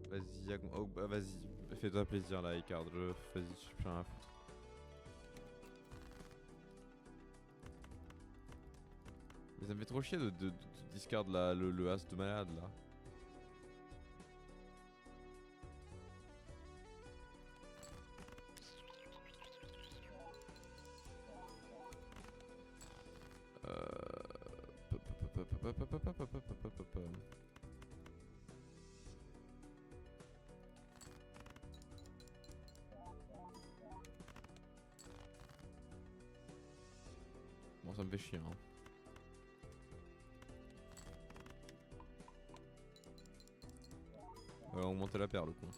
Vas-y, oh, bah, vas-y, fais-toi plaisir la high card, vas-y, j'ai plus rien à foutre. Mais ça me fait trop chier de discard le as de malade là. Bon, ça me fait chier, hein. On va augmenter la perle, quoi.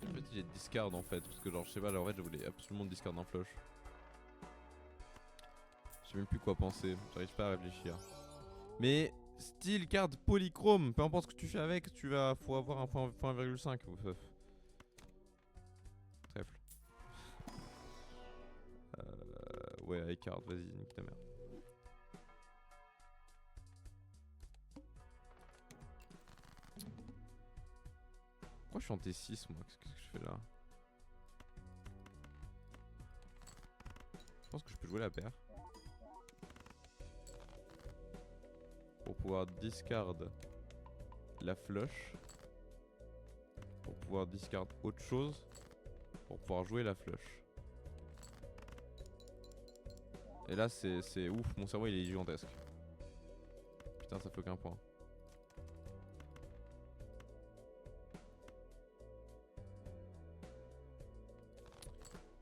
En fait, j'ai discard en fait, parce que genre, je sais pas, genre, en fait, je voulais absolument discard un flush. Je sais même plus quoi penser, j'arrive pas à réfléchir. Mais style card polychrome, peu importe ce que tu fais avec, faut avoir un point 1,5. Trèfle. Ouais, iCard, vas-y, nique ta mère. Pourquoi je suis en T6 moi? Qu'est-ce que je fais là? Je pense que je peux jouer la paire. Pour pouvoir discard la flush. Pour pouvoir discard autre chose. Pour pouvoir jouer la flush. Et là c'est ouf, mon cerveau il est gigantesque. Putain, ça fait aucun point.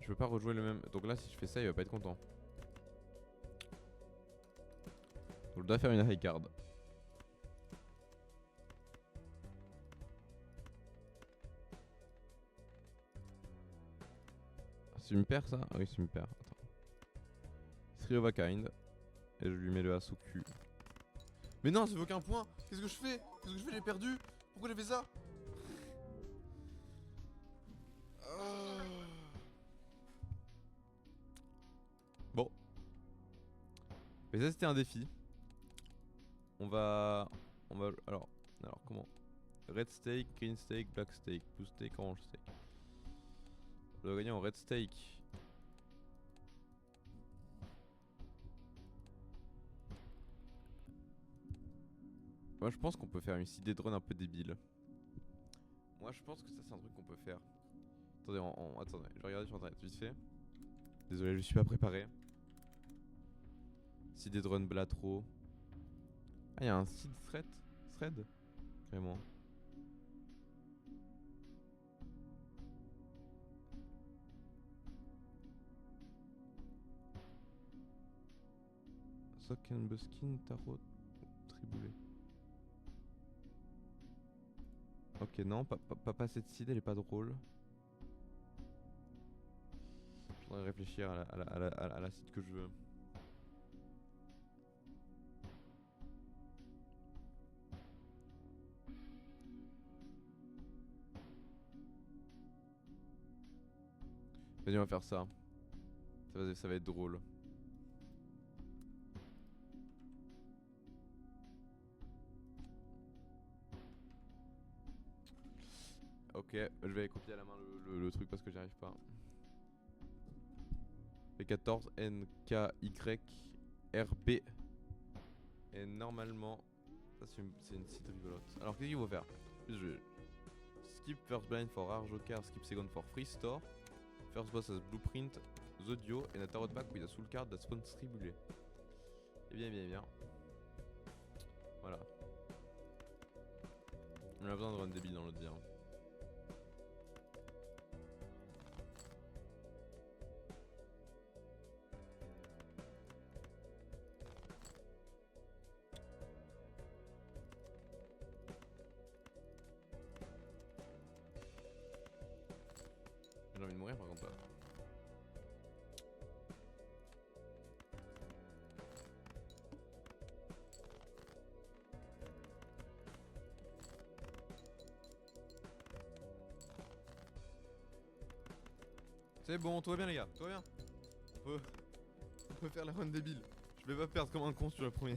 Je peux pas rejouer le même. Donc là si je fais ça il va pas être content. Donc je dois faire une high card. C'est une paire ça? Ah oui c'est une paire. Attends. Three of a kind. Et je lui mets le as au cul. Mais non, ça fait aucun point. Qu'est-ce que je fais? Qu'est-ce que je fais? J'ai perdu. Pourquoi j'ai fait ça? Bon. Mais ça c'était un défi. Alors comment? Red steak, green steak, black steak, blue steak, orange steak. On doit gagner en red steak. Moi je pense qu'on peut faire une CD drone un peu débile. Moi je pense que ça c'est un truc qu'on peut faire. Attendez, attendez, je vais regarder sur internet vite fait. Désolé, je suis pas préparé. CD drone Blatro. Ah, y'a un seed thread carrément. Sockenbuskin, tarot, triboulet. Ok, non, pas cette seed, elle est pas drôle. Je voudrais réfléchir à la seed que je veux. Vas-y, on va faire ça. Ça va être drôle. Ok, je vais copier à la main le truc parce que j'y arrive pas. P14 NKY RB. Et normalement, ça c'est une site rigolote. Alors qu'est-ce qu'il faut faire? Je skip first blind for rare joker, skip second for free store. First boss as blueprint, Zodio, and a tarot pack with a soul card that spawns tribulé. Et bien. Voilà. On a besoin de run débile dans l'autre dire. J'ai envie de mourir par contre là. C'est bon, tout va bien les gars, tout va bien. On peut faire la run débile. Je vais pas perdre comme un con sur le premier.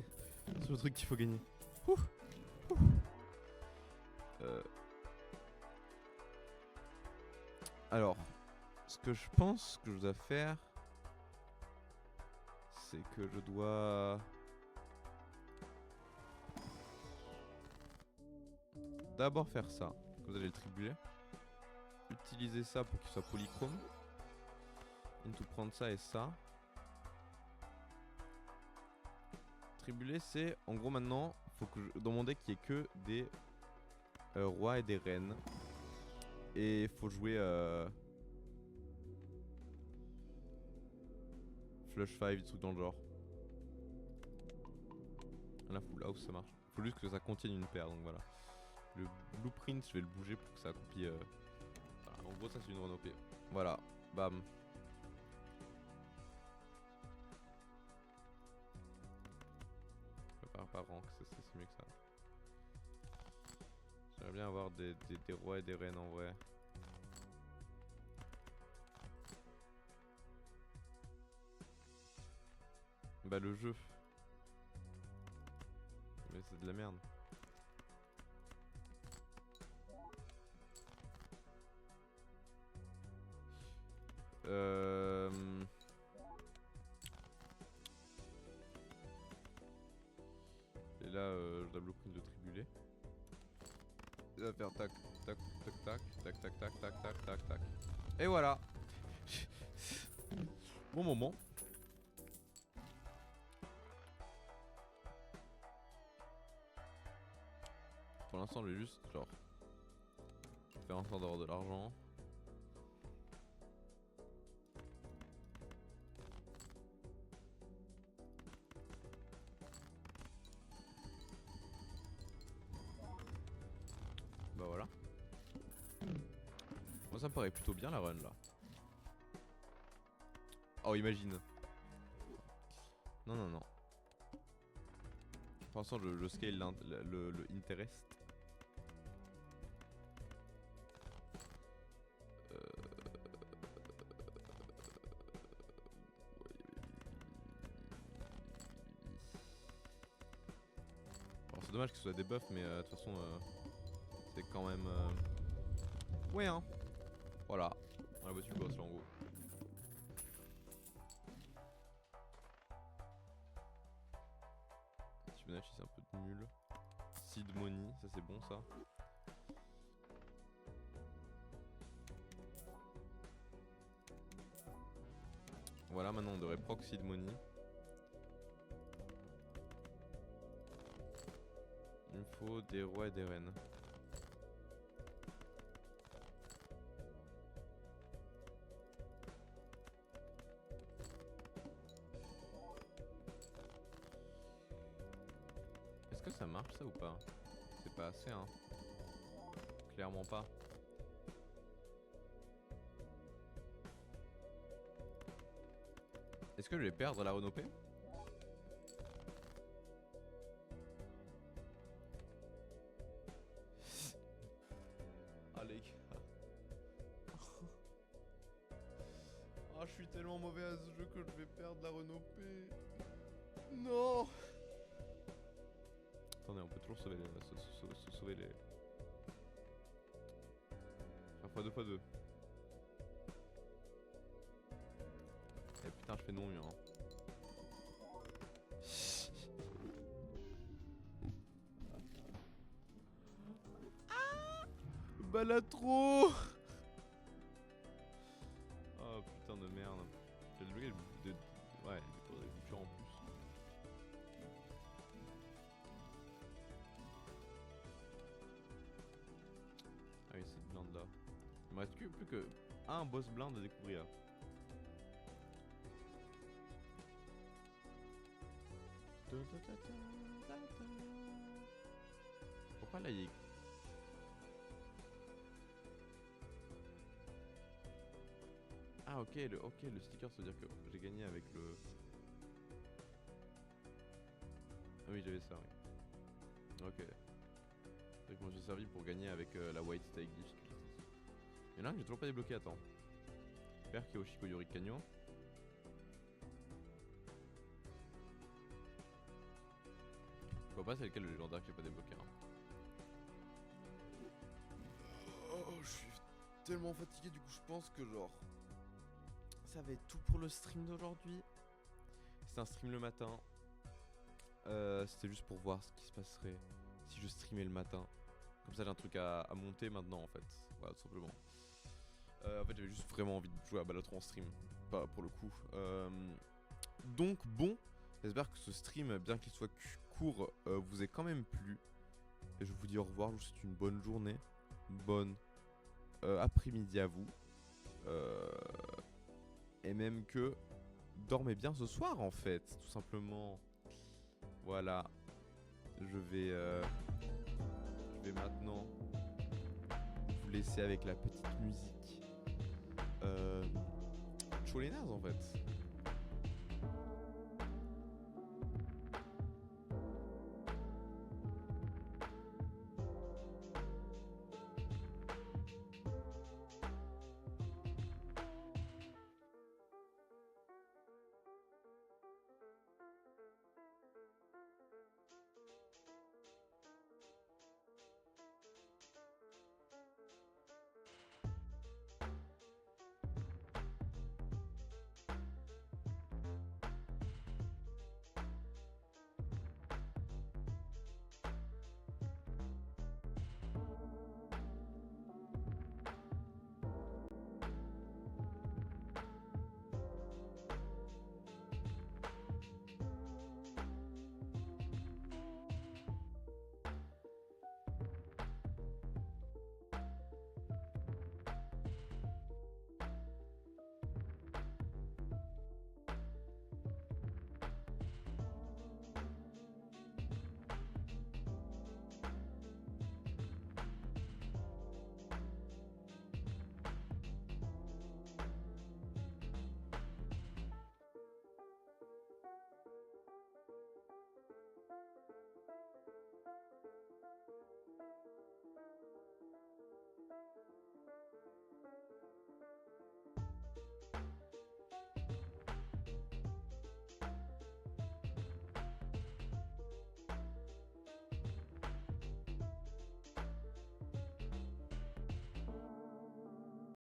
Sur le truc qu'il faut gagner. Alors, ce que je pense que je dois faire, c'est que je dois... d'abord faire ça. Vous allez le tribuler. Utiliser ça pour qu'il soit polychrome. Into prendre ça et ça. Tribuler, c'est en gros maintenant, faut que dans mon deck il n'y ait que des rois et des reines. Et il faut jouer Flush 5, des trucs dans le genre. Là, full house ça marche. Faut juste que ça contienne une paire, donc voilà. Le blueprint, je vais le bouger pour que ça accomplisse. Voilà, en gros, ça c'est une run OP. Voilà, bam. Par rank, c'est mieux que ça. J'aimerais bien avoir des rois et des reines en vrai. Bah le jeu. Mais c'est de la merde. Et là, je dois blueprint de tribuler. Il va faire tac, tac, tac, tac, tac, tac, tac, tac, tac, tac, tac. Et voilà. Bon moment. Pour l'instant, je vais juste genre faire en sorte d'avoir de l'argent. Bah voilà. Moi ça me paraît plutôt bien la run là. Oh imagine. Non non non. Pour l'instant je scale le interest. Alors c'est dommage que ce soit des buffs mais de toute façon c'est quand même... Ouais hein. Voilà. On a battu le boss là en gros. Fibonacci c'est un peu nul. Seed Money, ça c'est bon ça. Voilà, maintenant on devrait proc Seed Money. Il me faut des rois et des reines. Est-ce que ça marche ça ou pas? C'est pas assez hein. Clairement pas. Est-ce que je vais perdre la Renopé? Ah les gars. Ah je suis tellement mauvais à ce jeu que je vais perdre la Renopé. Non. Attendez, on peut toujours sauver les... sauver les... Faire x2 x2. Eh putain, je fais non mieux hein. Balatro. Oh putain de merde. J'ai débloqué de... Ouais, des cultures en plus. Ah oui, cette blinde là. Il me reste plus que un boss blind à découvrir. Pourquoi là il est... Ah ok, le sticker ça veut dire que j'ai gagné avec le... Ah oui j'avais ça oui. Ok. C'est que moi j'ai servi pour gagner avec la White Stake Difficulty. Il y en a un que j'ai toujours pas débloqué, attends. Père qui est au Shikoyori Canyon. Je vois pas c'est lequel le légendaire que j'ai pas débloqué hein. Oh je suis tellement fatigué du coup je pense que genre... Ça va être tout pour le stream d'aujourd'hui. c'était un stream le matin. C'était juste pour voir ce qui se passerait si je streamais le matin. Comme ça j'ai un truc à monter maintenant en fait. Voilà, tout simplement. En fait j'avais juste vraiment envie de jouer à Balatron en stream. Pas pour le coup. Donc bon, j'espère que ce stream, bien qu'il soit court, vous ait quand même plu. Et je vous dis au revoir, je vous souhaite une bonne journée. Bonne après-midi à vous. Et même que dormez bien ce soir en fait, tout simplement. Voilà. Je vais maintenant vous laisser avec la petite musique. Chaud les nazes en fait.